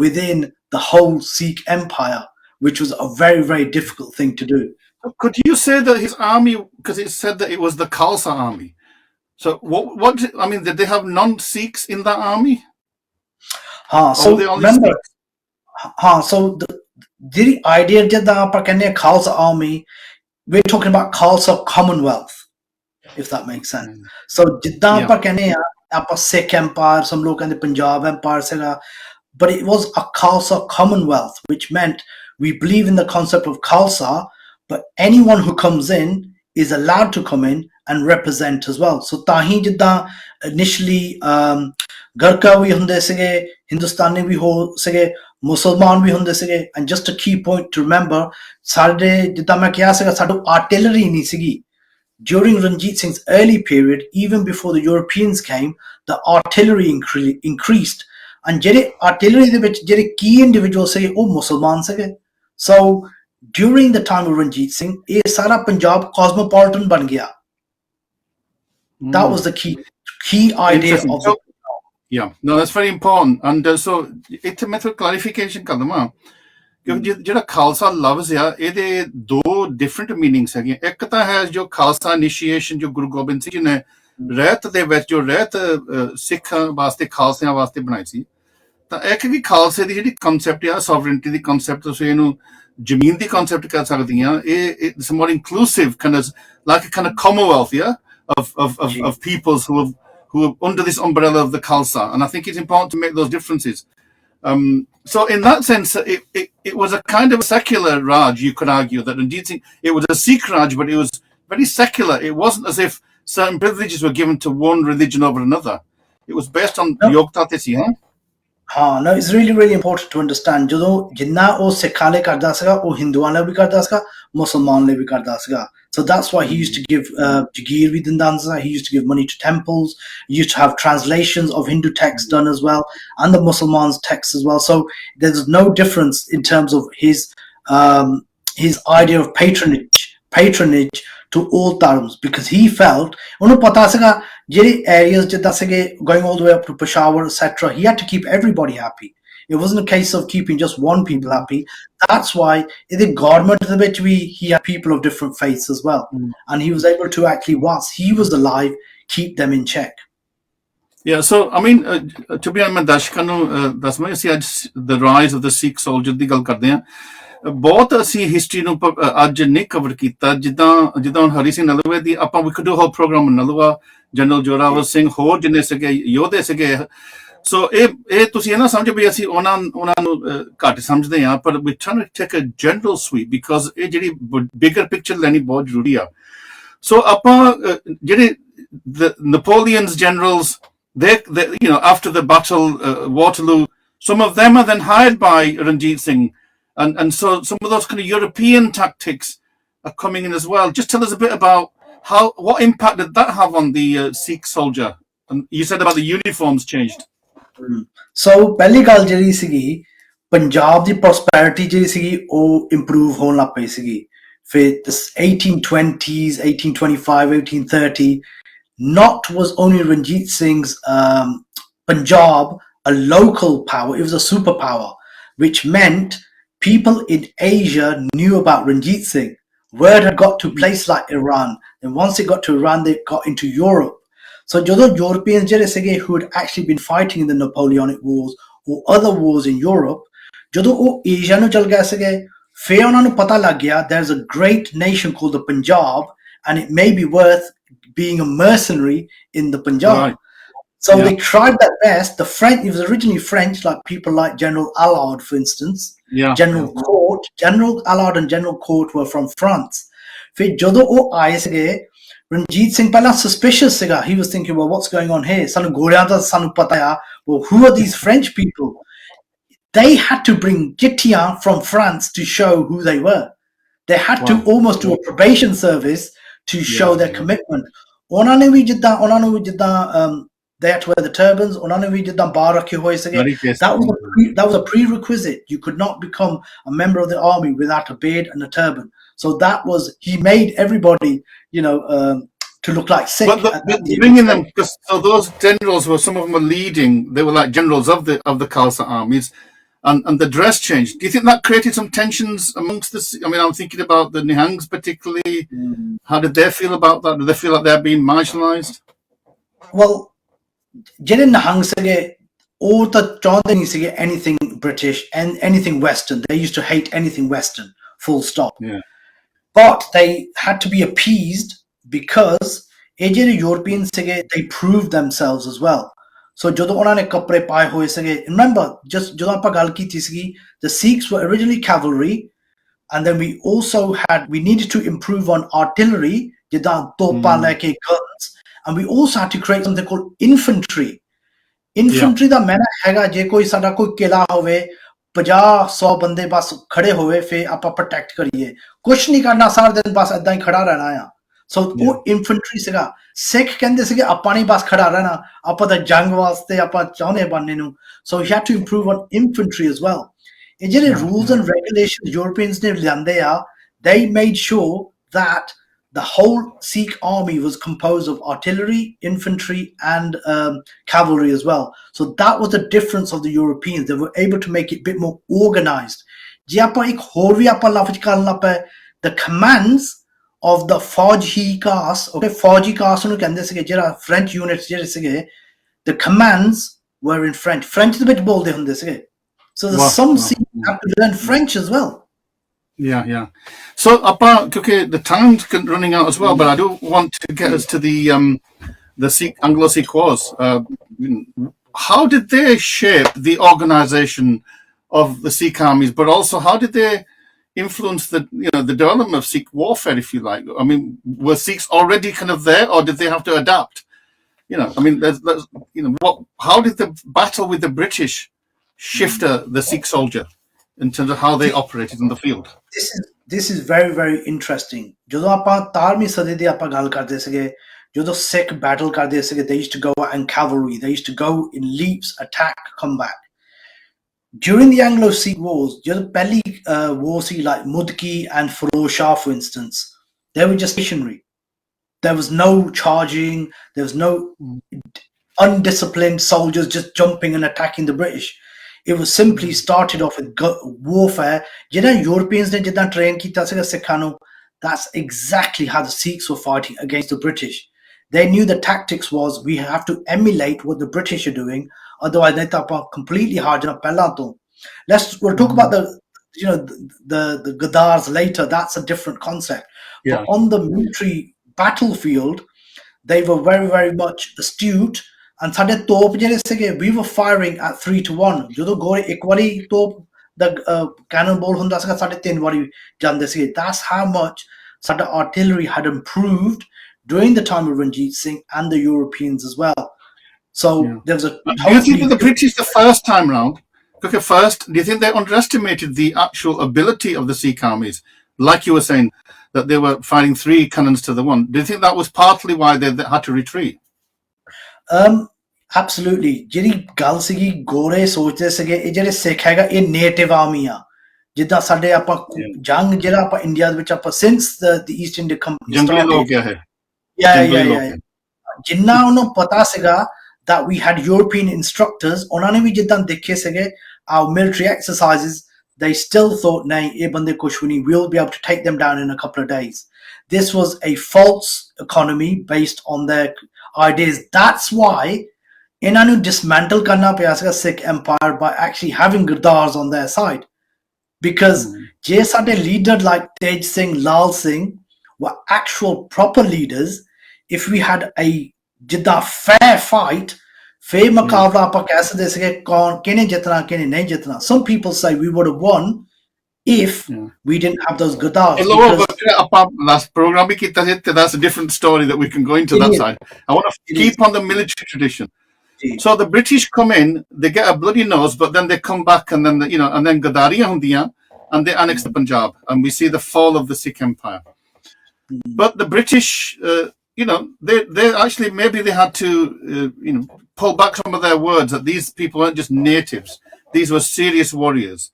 within the whole Sikh Empire, which was a very, very difficult thing to do. Could you say that his army, because it said that it was the Khalsa army, so did they have non-Sikhs in that army? So remember, so the idea of the Khalsa army, we're talking about Khalsa Commonwealth, if that makes sense. So jidda apa Sikh Empire, some look in the Punjab Empire, but it was a Khalsa Commonwealth, which meant we believe in the concept of Khalsa, but anyone who comes in is allowed to come in and represent as well. So tahi jidda initially Gurkha bhi hunde sige, Hindustani bhi ho sige, Musalman bhi hunde sige, and just a key point to remember, sade jidda main kiya sige sadu artillery nahi sigi. During Ranjit Singh's early period, even before the Europeans came, the artillery increased, and jehde artillery de vich jehde key individuals sige oh Musalman sige. So during the time of Ranjit Singh, ye sara Punjab cosmopolitan ban gaya. That was the key idea of the. Yeah, no, that's very important. And so it's a method clarification kadama. ਜਿਹੜਾ ਖਾਲਸਾ ਲਫ਼ਜ਼ ਆ ਇਹਦੇ ਦੋ different meanings ਹੈਗੀਆਂ। ਇੱਕ ਤਾਂ ਹੈ ਜੋ ਖਾਲਸਾ ਇਨੀਸ਼ੀਏਸ਼ਨ ਜੋ ਗੁਰੂ ਗੋਬਿੰਦ ਸਿੰਘ ਜੀ ਨੇ ਰਹਿਤ ਦੇ ਵਿੱਚ ਜੋ ਰਹਿਤ ਸਿੱਖਾਂ ਵਾਸਤੇ ਖਾਲਸਿਆਂ ਵਾਸਤੇ ਬਣਾਈ ਸੀ, ਤਾਂ ਇੱਕ ਵੀ ਖਾਲਸੇ ਦੀ ਜਿਹੜੀ ਕਨਸੈਪਟ ਆ ਸੋਵਰੇਨਟੀ ਦੀ ਕਨਸੈਪਟ, ਤੁਸੀਂ ਇਹਨੂੰ ਜ਼ਮੀਨ ਦੀ ਕਨਸੈਪਟ ਕਹਿ ਸਕਦੀਆਂ, ਇਹ it's more inclusive like a kind of commonwealth, yeah, of peoples who are under this umbrella of the Khalsa. And I think it's important to make those differences. So in that sense, it was a kind of a secular Raj, you could argue, that indeed it was a Sikh Raj, but it was very secular. It wasn't as if certain privileges were given to one religion over another. It was based on Yogtatisi, huh? No, it's really, really important to understand. ਜਦੋਂ ਜਿੰਨਾ ਉਹ ਸਿੱਖਾਂ ਲਈ ਕਰਦਾ ਸੀਗਾ, ਉਹ ਹਿੰਦੂਆਂ ਲਈ ਵੀ ਕਰਦਾ ਸੀਗਾ, ਮੁਸਲਮਾਨ ਲਈ ਵੀ ਕਰਦਾ ਸੀਗਾ. So that's why he used to give Jagir ਵੀ ਦਿੰਦਾ ਸੀਗਾ. He used to give money to temples. He used to have translations of Hindu texts done as well, and the Muslims' texts as well. So there's no difference in terms of his idea of patronage to all dharms, because he felt ਉਹਨੂੰ ਪਤਾ ਸੀਗਾ ਜਿਹੜੇ areas ਜਿੱਦਾਂ ਸੀਗੇ going all the way up to Peshawar, etc., he had to keep everybody happy. It wasn't a case of keeping just one people happy. That's why in the government of the which he had people of different faiths as well, and he was able to actually, once he was alive, keep them in check. Yeah, so I mean, to be honest, ਦਰਸ਼ਕਾਂ ਨੂੰ ਦੱਸਣਾ ਅਸੀਂ ਅੱਜ the rise of the Sikh soldier ਦੀ ਗੱਲ ਕਰਦੇ ਹਾਂ। ਬਹੁਤ ਅਸੀਂ ਹਿਸਟਰੀ ਨੂੰ ਅੱਜ ਨਹੀਂ ਕਵਰ ਕੀਤਾ, ਜਿੱਦਾਂ ਹੁਣ ਹਰੀ ਸਿੰਘ ਨਲੂਏ ਦੀ ਆਪਾਂ we could do a whole program on Nalwa, general Zorawar Singh, ਹੋਰ ਜਿੰਨੇ ਸੀਗੇ ਯੋਧੇ ਸੀਗੇ, ਸੋ ਇਹ ਤੁਸੀਂ ਇਹ ਨਾ ਸਮਝੋ ਵੀ ਅਸੀਂ ਉਹਨਾਂ ਨੂੰ ਘੱਟ ਸਮਝਦੇ ਹਾਂ, ਪਰ ਵੀ trying to take a general sweep because ਇਹ ਜਿਹੜੀ ਬਿਗਰ ਪਿਕਚਰ ਲੈਣੀ ਬਹੁਤ ਜ਼ਰੂਰੀ ਆ। ਸੋ ਆਪਾਂ ਜਿਹੜੇ Napoleon's generals, they after the battle Waterloo, some of them are then hired by Ranjit Singh, and so some of those kind of European tactics are coming in as well. Just tell us a bit about what impact did that have on the Sikh soldier? And you said about the uniforms changed. So ਪਹਿਲੀ ਗੱਲ ਜਿਹੜੀ ਸੀਗੀ, ਪੰਜਾਬ ਦੀ prosperity ਜਿਹੜੀ ਸੀਗੀ ਉਹ improve ਹੋਣ ਲੱਗ ਪਈ ਸੀਗੀ। ਫਿਰ 1820s, 1825, 1830, not was only Ranjit Singh's Punjab a local power, it was a superpower, which meant people in Asia knew about Ranjit Singh. Word had got to a place like Iran, and once it got to Iran, they got into Europe. So ਜਦੋਂ Europeans ਜਿਹੜੇ ਸੀਗੇ who had actually been fighting in the Napoleonic Wars or other wars in Europe, ਜਦੋਂ ਉਹ Asia ਨੂੰ ਚਲ ਗਏ ਸੀਗੇ, ਫਿਰ ਉਹਨਾਂ ਨੂੰ ਪਤਾ ਲੱਗ ਗਿਆ there's a great nation called the Punjab and it may be worth being a mercenary in the Punjab. Right. So they tried their best. The French, it was originally French, like people like General Allard, for instance. General Allard and General Court were from France. ਫਿਰ ਜਦੋਂ ਉਹ ਆਏ ਸੀਗੇ, Ranjit Singh ਪਹਿਲਾਂ suspicious ਸੀਗਾ. He was thinking, well, what's going on here? ਸਾਨੂੰ ਗੋਰਿਆਂ ਦਾ ਸਾਨੂੰ ਪਤਾ ਆ. Well, who are these French people? They had to bring chittiਆਂ from France to show who they were. They had to almost do a probation service to show their commitment. ਉਹਨਾਂ ਨੇ ਵੀ ਜਿੱਦਾਂ they had to wear the turbans. ਉਹਨਾਂ ਨੇ ਵੀ ਜਿੱਦਾਂ ਬਾਹਰ ਰੱਖੇ ਹੋਏ ਸੀਗੇ. That was a prerequisite. You could not become a member of the army without a beard and a turban. So that was, he made everybody, to look like Sikh. But bringing them, because so those generals were, some of them were leading. They were like generals of the Khalsa armies, and the dress changed. Do you think that created some tensions amongst the? I mean, I'm thinking about the Nihangs particularly. How did they feel about that? Did they feel like they're being marginalised? Well, ਜਿਹੜੇ Nihang ਸੀਗੇ ਉਹ ਤਾਂ ਚਾਹੁੰਦੇ ਨਹੀਂ ਸੀਗੇ anything British and anything Western. They used to hate anything Western. Full stop. Yeah. But they had to be appeased because ਇਹ ਜਿਹੜੇ Europeans ਸੀਗੇ, they proved themselves as well. So ਜਦੋਂ ਉਹਨਾਂ ਨੇ ਕੱਪੜੇ ਪਾਏ ਹੋਏ ਸੀਗੇ, remember, just ਜਦੋਂ ਆਪਾਂ ਗੱਲ ਕੀਤੀ ਸੀਗੀ, the Sikhs were originally cavalry, and then we needed to improve on artillery, ਜਿੱਦਾਂ ਤੋਪਾਂ ਲੈ ਕੇ guns, and we also had to create something called infantry. Infantry ਦਾ ਮੈਨਾਂ ਹੈਗਾ ਜੇ ਕੋਈ ਸਾਡਾ ਕੋਈ ਕਿਲਾ ਹੋਵੇ, 50-100 ਬੰਦੇ ਬਸ ਖੜੇ ਹੋਵੇ, ਫਿਰ ਆਪਾਂ ਪ੍ਰੋਟੈਕਟ ਕਰੀਏ, ਕੁਛ ਨਹੀਂ ਕਰਨਾ, ਸਾਰਾ ਦਿਨ ਬਸ ਏਦਾਂ ਹੀ ਖੜਾ ਰਹਿਣਾ ਆ। ਸੋ ਉਹ ਇਨਫੈਂਟਰੀ ਸੀਗਾ। ਸਿੱਖ ਕਹਿੰਦੇ ਸੀਗੇ ਆਪਾਂ ਨਹੀਂ ਬਸ ਖੜਾ ਰਹਿਣਾ, ਆਪਾਂ ਤਾਂ ਜੰਗ ਵਾਸਤੇ ਆਪਾਂ ਚਾਹੁੰਦੇ ਬਣਨੇ ਨੂੰ। So you have to improve on infantry as well. ਇਹ ਜਿਹੜੇ ਰੂਲਸ ਐਂਡ ਰੈਗੂਲੇਸ਼ਨਸ ਯੂਰੋਪੀਅਨਸ ਨੇ ਲਿਆਂਦੇ ਆ, they made sure that the whole Sikh army was composed of artillery, infantry, and cavalry as well. So that was the difference of the Europeans. They were able to make it a bit more organized. The commands of the Fauji caste, okay, Fauji caste, French units, the commands were in French. French is a bit bold. So some Sikhs have to learn French as well. Yeah. So, the time's running out as well, but I do want to get us to the Sikh, Anglo-Sikh Wars. How did they shape the organisation of the Sikh armies, but also how did they influence the development of Sikh warfare, if you like? I mean, were Sikhs already kind of there, or did they have to adapt? How did the battle with the British shift the Sikh soldier in terms of how they operated in the field? This is very, very interesting. ਜਦੋਂ ਆਪਾਂ 13ਵੀਂ ਸਦੀ ਦੀ ਆਪਾਂ ਗੱਲ ਕਰਦੇ ਸੀਗੇ, ਜਦੋਂ Sikh battle ਕਰਦੇ ਸੀਗੇ, they used to go out in cavalry, they used to go in leaps, attack, come back. During the Anglo-Sikh wars, ਜਦੋਂ ਪਹਿਲੀ war C like Mudki and Firoz Shah, for instance, they were just stationary. There was no charging, there was no undisciplined soldiers just jumping and attacking the British. It was simply started off with warfare. Jida Europeans ne jida train kita siga Sikhs nu, that's exactly how the Sikhs were fighting against the British. They knew the tactics was we have to emulate what the British are doing, otherwise they tapa completely hard jana pehla to. We'll talk about the Gadars later. That's a different concept. Yeah. But on the military battlefield, they were very, very much astute, and ਸਾਡੇ ਤੋਪ ਜਿਹੜੇ ਸੀਗੇ we were firing at 3 to 1 ਜਦੋਂ ਗੋਰੇ ਇੱਕ ਵਾਰੀ ਤੋਪ ਦਾ cannonball ਹੁੰਦਾ ਸੀਗਾ ਸਾਡੇ 3 ਵਾਰੀ ਜਾਂਦੇ ਸੀਗੇ that's how much ਸਾਡਾ artillery had improved during the time of Ranjit Singh and the Europeans as well. So there was a do you think that the British the first time round, okay, first, do you think they underestimated the actual ability of the Sikh armies? Like you were saying, that they were firing 3 cannons to the 1. Do you think that was partly why they had to retreat? Absolutely. ਜਿਹੜੀ ਗੱਲ ਸੀਗੀ ਗੋਰੇ ਸੋਚਦੇ ਸੀਗੇ ਇਹ ਜਿਹੜੇ ਸਿੱਖ ਹੈਗਾ ਇਹ ਨੇਟਿਵ ਆਰਮੀ ਆ ਜਿੱਦਾਂ ਸਾਡੇ ਆਪਾਂ ਜੰਗ ਜਿਹੜਾ ਆਪਾਂ ਇੰਡੀਆ ਦੇ ਵਿੱਚ ਆਪਾਂ since the East India Company ਜੰਗਲੀ ਲੋਕ ਹੈ ਜਿੰਨਾ ਉਹਨੂੰ ਪਤਾ ਸੀਗਾ that we had European instructors ਉਹਨਾਂ ਨੇ ਵੀ ਜਿੱਦਾਂ ਦੇਖੇ ਸੀਗੇ our military exercises they still thought ਨਹੀਂ ਇਹ ਬੰਦੇ ਕੁਛ ਨਹੀਂ we'll be able to take them down in a couple of days. This was a false economy based on their ideas. That's why ਇਹਨਾਂ ਨੂੰ dismantle ਕਰਨਾ ਪਿਆ ਸੀਗਾ Sikh Empire by actually having Gurdars on their side. Because ਜੇ ਸਾਡੇ leader like Tej Singh, Lal Singh were actual proper leaders, if we had a ਜਿੱਦਾਂ fair fight, fair ਮੁਕਾਬਲਾ ਆਪਾਂ ਕਹਿ ਸਕਦੇ ਸੀਗੇ ਕੌਣ ਕਿਹਨੇ ਜਿੱਤਣਾ ਕਿਹਨੇ ਨਹੀਂ ਜਿੱਤਣਾ. Some people say we would have won if we didn't have those Gurdars. ਆਪਾਂ last program ਵੀ ਕੀਤਾ ਸੀ ਤੇ that's a different story that we can go into that side. I want to keep on the military tradition. So the British come in, they get a bloody nose, but then they come back and then and then Gadariya hundiyan and they annex the Punjab and we see the fall of the Sikh Empire. But the British, they actually maybe they had to pull back some of their words that these people weren't just natives; these were serious warriors,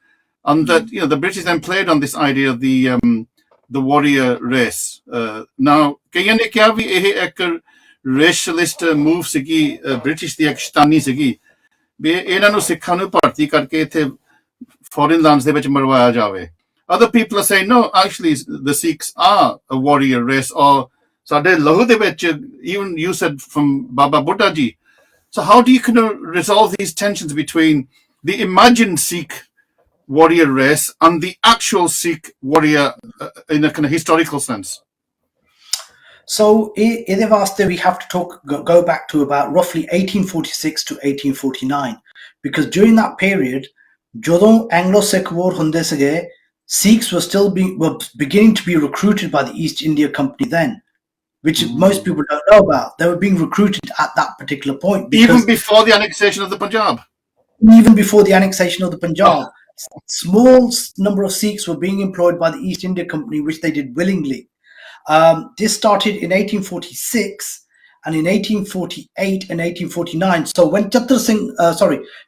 and that the British then played on this idea of the warrior race. Now, kayan ne kya bhi eh ek racialist move ਸੀਗੀ British ਦੀ ਇੱਕ ਸ਼ੈਤਾਨੀ ਸੀਗੀ ਵੀ ਇਹਨਾਂ ਨੂੰ ਸਿੱਖਾਂ ਨੂੰ ਭਰਤੀ ਕਰਕੇ ਇੱਥੇ ਫੋਰਨ ਲੈਂਡਸ ਦੇ ਵਿੱਚ ਮਰਵਾਇਆ ਜਾਵੇ. Other people are saying no, actually the Sikhs are a warrior race, or ਸਾਡੇ ਲਹੂ ਦੇ ਵਿੱਚ, even you said from Baba Buddha ji. So how do you kind of resolve these tensions between the imagined Sikh warrior race and the actual Sikh warrior in a kind of historical sense? So in the vaste we have to go back to about roughly 1846 to 1849 because during that period ਜਦੋਂ Anglo-Sikh War ਹੁੰਦੇ ਸੀਗੇ Sikhs were beginning to be recruited by the East India Company then, which most people don't know about. They were being recruited at that particular point. Even before the annexation of the Punjab? Even before the annexation of the Punjab. Small number of Sikhs were being employed by the East India Company, which they did willingly. This started in 1846 and in 1848 and 1849. So when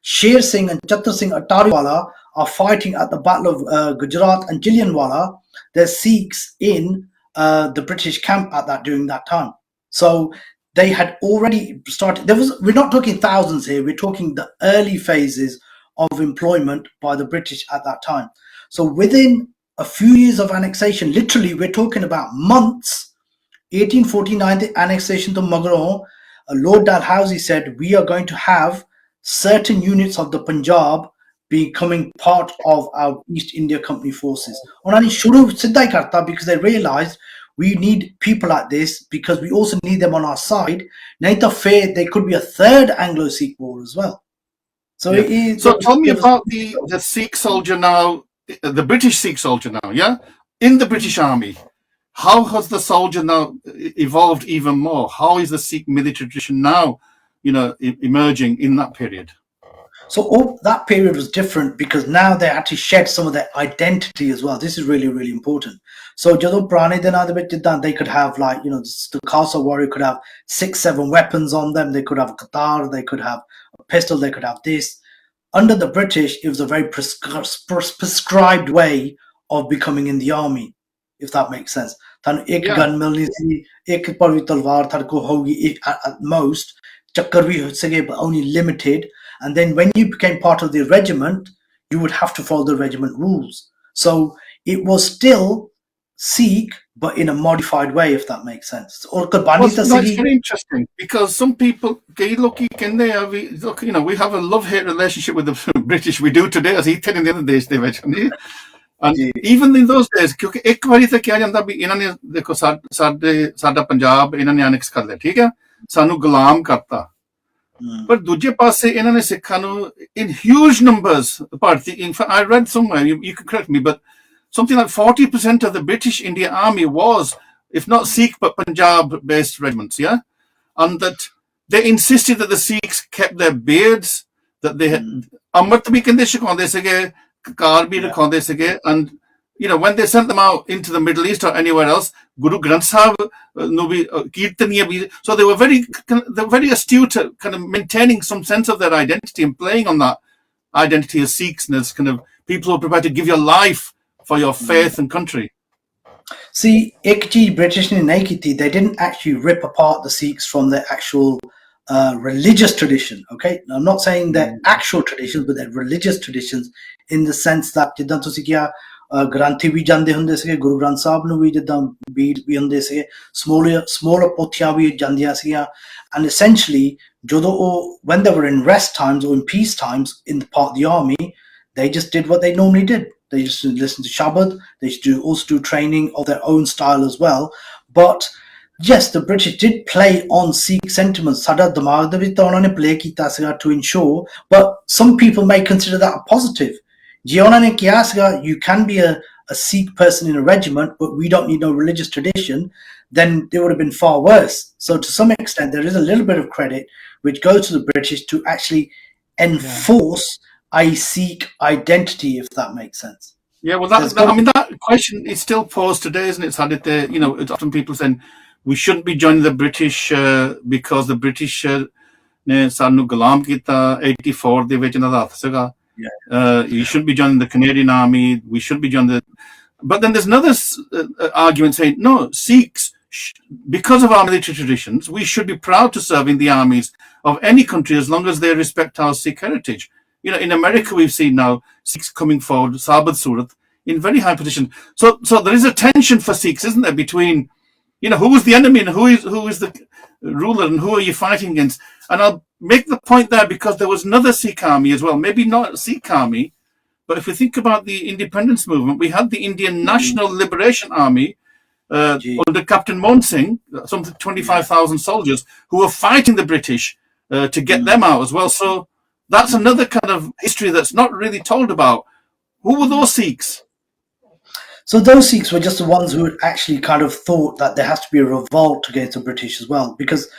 Sher Singh and Chattar Singh Atariwala are fighting at the Battle of Gujarat and Jallianwala, there's Sikhs in the British camp during that time. So they had already started. We're not talking thousands here. We're talking the early phases of employment by the British at that time. So within a few years of annexation, literally we're talking about months, 1849 the annexation to Magaron, Lord Dalhousie said we are going to have certain units of the Punjab becoming part of our East India Company forces. Onani shuru siddha hi karta because they realized we need people like this because we also need them on our side. Nahi to fair there could be a third Anglo-Sikh war as well. So tell me about the Sikh soldier now. The British Sikh soldier now, in the British Army, how has the soldier now evolved even more? How is the Sikh military tradition now, emerging in that period? So that period was different because now they had to shed some of their identity as well. This is really, really important. So jadon purane dina de vich they could have the Khalsa warrior could have 6-7 weapons on them. They could have a qatar, they could have a pistol, they could have this. Under the British, it was a very prescribed way of becoming in the army, if that makes sense. Ek gun milni si, ek parvi talwar thar ko hogi at most, chakkar bhi sige but only limited. And then when you became part of the regiment, you would have to follow the regiment rules. So it was still Sikh, but in a modified way, if that makes sense. That's very interesting because some people, we have a love-hate relationship with the British. We do today, as he said in the other days, and even in those days, क्योंकि एक बारी तो क्या जाता भी इन्होंने देखो साडा पंजाब इन्होंने annex कर लिया, ठीक है, सानू गुलाम करता, ਪਰ ਦੂਜੇ ਪਾਸੇ ਇਹਨਾਂ ਨੇ ਸਿੱਖਾਂ ਨੂੰ in huge numbers Bharatiya in fact I read somewhere you can correct me but something like 40% of the British India Army was if not Sikh but Punjab based regiments, yeah, and that they insisted that the Sikhs kept their beards, that they had ਅੰਮ੍ਰਿਤ ਵੀ ਕਹਿੰਦੇ ਛਕਾਉਂਦੇ ਸੀਗੇ, ਕਾਰ ਵੀ ਰਖਾਉਂਦੇ ਸੀਗੇ, and you know, when they sent them out into the Middle East or anywhere else, Guru Granth Sahib, so they were very astute at kind of maintaining some sense of their identity and playing on that identity as Sikhs and as kind of people who are prepared to give your life for your faith and country. See, ek cheez British ne nahi ki thi. They didn't actually rip apart the Sikhs from their actual religious tradition. Okay, I'm not saying their actual traditions, but their religious traditions, in the sense that ਜਿੱਦਾਂ ਤੁਸੀਂ ਕਿਹਾ ਗ੍ਰੰਥੀ ਵੀ ਜਾਂਦੇ ਹੁੰਦੇ ਸੀਗੇ, ਗੁਰੂ ਗ੍ਰੰਥ ਸਾਹਿਬ ਨੂੰ ਵੀ ਜਿੱਦਾਂ ਬੀੜ ਵੀ ਹੁੰਦੇ ਸੀਗੇ, smaller ਪੋਥੀਆਂ ਵੀ ਜਾਂਦੀਆਂ ਸੀਗੀਆਂ, and essentially ਜਦੋਂ ਉਹ when they were in rest times or in peace times in the part of the army, they just did what they normally did. They used to listen to Shabad. They used to also do training of their own style as well. But yes, the British did play on Sikh sentiments. Sada dimag de vich ta unhone play kita siga to ensure, but some people may consider that a positive. Je unhone kiha siga you can be a Sikh person in a regiment, but we don't need no religious tradition, then it would have been far worse. So to some extent, there is a little bit of credit which goes to the British to actually enforce a Sikh identity, if that makes sense. Yeah, well, I mean, that question is still posed today, isn't it, Sadit? You know, it's often people saying we shouldn't be joining the British because the British ne sanu gulam kita 84 de vich na hath siga. You shouldn't be joining the Canadian Army. We should be joining the. But then there's another argument saying no, Sikhs, because of our military traditions, we should be proud to serve in the armies of any country as long as they respect our Sikh heritage. You know, in America, we've seen now Sikhs coming forward, Sabad Surat, in very high position. So there is a tension for Sikhs, isn't there, between, you know, who is the enemy and who is the ruler and who are you fighting against? And I'll make the point there because there was another Sikh army as well, maybe not a Sikh army, but if we think about the independence movement, we had the Indian National Liberation Army under Captain Mann Singh, some 25,000 soldiers who were fighting the British to get them out as well. So that's another kind of history that's not really told about. Who were those Sikhs? So those Sikhs were just the ones who had actually kind of thought that there has to be a revolt against the British as well. Because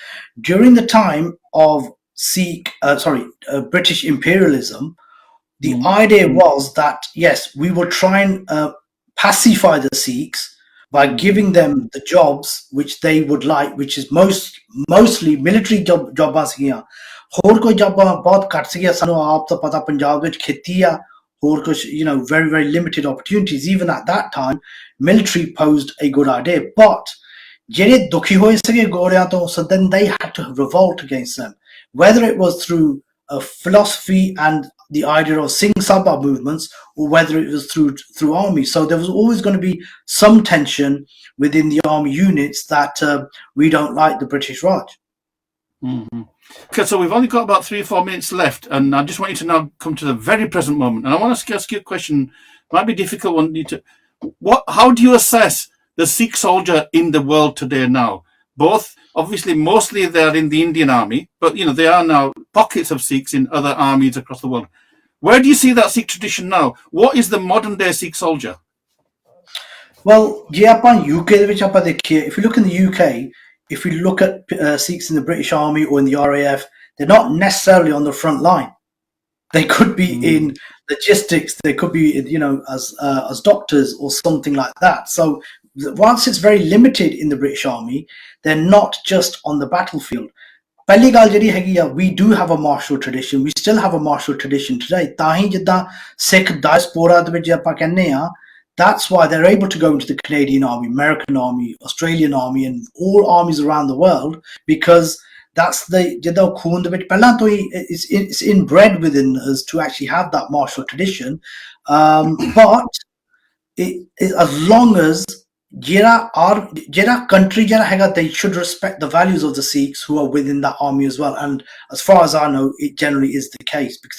during the time of British imperialism, the idea was that, yes, we will try and pacify the Sikhs by giving them the jobs which they would like, which is mostly military jobs here. ਹੋਰ ਕੋਈ ਜੋਬਾਂ ਬਹੁਤ ਘੱਟ ਸੀਗੀਆਂ, ਸਾਨੂੰ ਆਪ ਤਾਂ ਪਤਾ ਪੰਜਾਬ ਵਿੱਚ ਖੇਤੀ ਆ, ਹੋਰ ਕੁਝ, you know, very, very limited opportunities. Even at that time, military posed a good idea. But ਜਿਹੜੇ ਦੁਖੀ ਹੋਏ ਸੀਗੇ ਗੋਰਿਆਂ ਤੋਂ, so then they had to revolt against them, whether it was through a philosophy and the idea of Singh Sabha movements, or whether it was through army. So there was always going to be some tension within the army units that we don't like the British Raj. Mm-hmm. Okay, so we've only got about 3 or 4 minutes left, and I just want you to now come to the very present moment. And I want to ask you a question, might be a difficult one. How do you assess the Sikh soldier in the world today now? Both, obviously, mostly they're in the Indian Army, but, you know, there are now pockets of Sikhs in other armies across the world. Where do you see that Sikh tradition now? What is the modern day Sikh soldier? Well, UK, if you look in the UK, if we look at Sikhs in the British Army or in the RAF, they're not necessarily on the front line. They could be in logistics. They could be, you know, as doctors or something like that. So whilst it's very limited in the British Army, they're not just on the battlefield. ਪਹਿਲੀ ਗੱਲ ਜਿਹੜੀ ਹੈਗੀ ਆ, we do have a martial tradition. We still have a martial tradition today. ਤਾਂ ਹੀ ਜਿੱਦਾਂ ਸਿੱਖ diaspora ਦੇ ਵਿੱਚ ਆਪਾਂ ਕਹਿੰਦੇ ਆ, that's why they're able to go into the Canadian Army, American Army, Australian Army, and all armies around the world, because that's the ਜਿੱਦਾਂ ਖੂਨ ਦੇ ਵਿੱਚ ਪਹਿਲਾਂ ਤੋਂ ਹੀ it's inbred within us to actually have that martial tradition. But as long as ਜਿਹੜਾ country ਜਿਹੜਾ ਹੈਗਾ, they should respect the values of the Sikhs who are within that army as well. And as far as I know, it generally is the case, because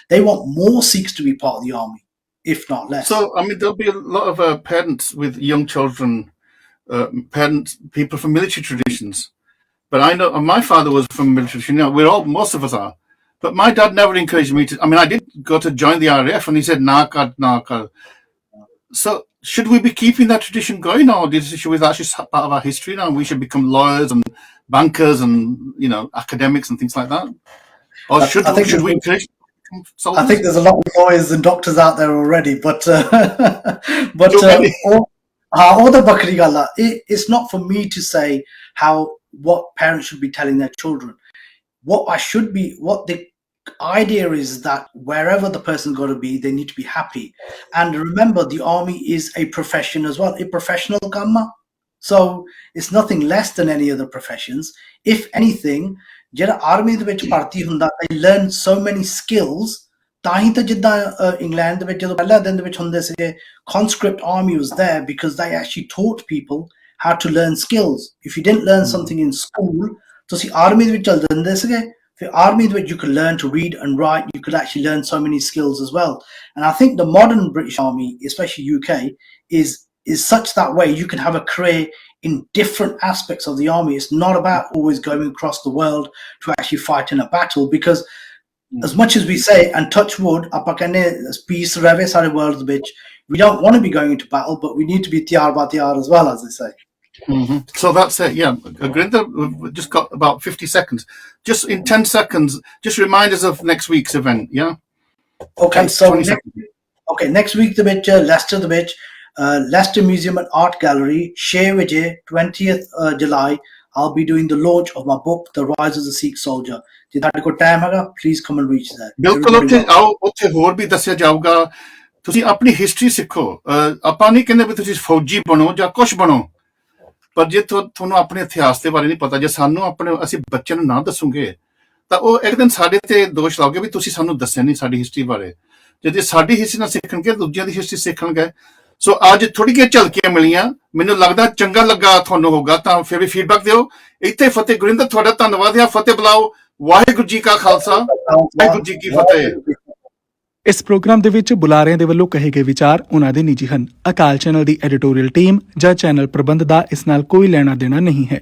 they want more Sikhs to be part of the army, if not less. So, I mean, there'll be a lot of parents with young children, people from military traditions. But I know my father was from military. You know, most of us are. But my dad never encouraged me to. I mean, I did go to join the RAF, and he said, "Na kar, na kar." So should we be keeping that tradition going, or should we actually part of our history now? And we should become lawyers and bankers and academics and things like that, or should we encourage soldiers? I think there's a lot of lawyers and doctors out there already, but all the bakri galla. It's not for me to say what parents should be telling their children. What the idea is that wherever the person's got to be, they need to be happy. And remember, the army is a profession as well, a professional kamma. So it's nothing less than any other professions. If anything, jehda army de vich bharti hunda, they learn so many skills. Tahi ta jidda England de vich jadon pehla din de vich hunde se conscript army was there because they actually taught people how to learn skills. If you didn't learn something in school, ਤੁਸੀਂ army ਦੇ ਵਿੱਚ ਚਲ ਜਾਂਦੇ ਸੀਗੇ ਫਿਰ army ਦੇ ਵਿੱਚ you could learn to read and write, you could actually learn so many skills as well. And I think the modern British Army, especially UK, is such that way you can have a career in different aspects of the army. It's not about always going across the world to actually fight in a battle, because as much as we say, and touch wood, ਆਪਾਂ ਕਹਿੰਦੇ peace ਰਹੇ ਸਾਰੇ world ਦੇ ਵਿੱਚ, we don't want to be going into battle, but we need to be tiyar ba tiyar as well, as they say. Mm-hmm. So that's it, yeah. Gurinder, we've just got about 50 seconds. Just in 10 seconds, just remind us of next week's event, yeah? Okay, so next week, the bitch, Leicester, the bitch, Leicester Museum and Art Gallery, 6 Vijay, 20th July, I'll be doing the launch of my book, The Rise of the Sikh Soldier. If you have time, please come and reach there. ਬਿਲਕੁਲ ਉੱਥੇ ਹੋਰ ਵੀ ਦੱਸਿਆ ਜਾਊਗਾ। ਤੁਸੀਂ ਆਪਣੀ history ਸਿੱਖੋ। ਆਪਾਂ ਨਹੀਂ ਕਹਿੰਦੇ ਵੀ ਤੁਸੀਂ ਫੌਜੀ ਬਣੋ ਜਾਂ ਕੁਛ ਬਣੋ, ਪਰ ਜੇ ਤੁਹਾਨੂੰ ਆਪਣੇ ਇਤਿਹਾਸ ਦੇ ਬਾਰੇ ਨਹੀਂ ਪਤਾ, ਜੇ ਅਸੀਂ ਬੱਚਿਆਂ ਨੂੰ ਨਾ ਦੱਸੂਗੇ ਤਾਂ ਉਹ ਇੱਕ ਦਿਨ ਸਾਡੇ ਤੇ ਦੋਸ਼ ਲਾਓਗੇ ਵੀ ਤੁਸੀਂ ਸਾਨੂੰ ਦੱਸਿਆ ਨਹੀਂ ਸਾਡੀ ਹਿਸਟਰੀ ਬਾਰੇ। ਜੇ ਸਾਡੀ ਹਿਸਟਰੀ ਨਾ ਸਿੱਖਣਗੇ, ਦੂਜਿਆਂ ਦੀ ਹਿਸਟਰੀ ਸਿੱਖਣਗੇ। ਸੋ ਅੱਜ ਥੋੜੀ ਜਿਹੀ ਝਲਕੀਆਂ ਮਿਲੀਆਂ, ਮੈਨੂੰ ਲੱਗਦਾ ਚੰਗਾ ਲੱਗਾ ਤੁਹਾਨੂੰ ਹੋਗਾ, ਤਾਂ ਫਿਰ ਵੀ ਫੀਡਬੈਕ ਦਿਓ। ਇੱਥੇ ਫਤਿਹ। ਗੁਰਿੰਦਰ, ਤੁਹਾਡਾ ਧੰਨਵਾਦ ਹੈ। ਫਤਿਹ ਬੁਲਾਓ। ਵਾਹਿਗੁਰੂ ਜੀ ਕਾ ਖਾਲਸਾ, ਵਾਹਿਗੁਰੂ ਜੀ ਕੀ ਫਤਿਹ। ਇਸ ਪ੍ਰੋਗਰਾਮ ਦੇ ਵਿੱਚ ਬੁਲਾਰਿਆਂ ਦੇ ਵੱਲੋਂ ਕਹੇ ਗਏ ਵਿਚਾਰ ਉਹਨਾਂ ਦੇ ਨਿੱਜੀ ਹਨ। ਅਕਾਲ ਚੈਨਲ ਦੀ ਐਡੀਟੋਰੀਅਲ ਟੀਮ ਜਾਂ ਚੈਨਲ ਪ੍ਰਬੰਧ ਦਾ ਇਸ ਨਾਲ ਕੋਈ ਲੈਣਾ ਦੇਣਾ ਨਹੀਂ ਹੈ।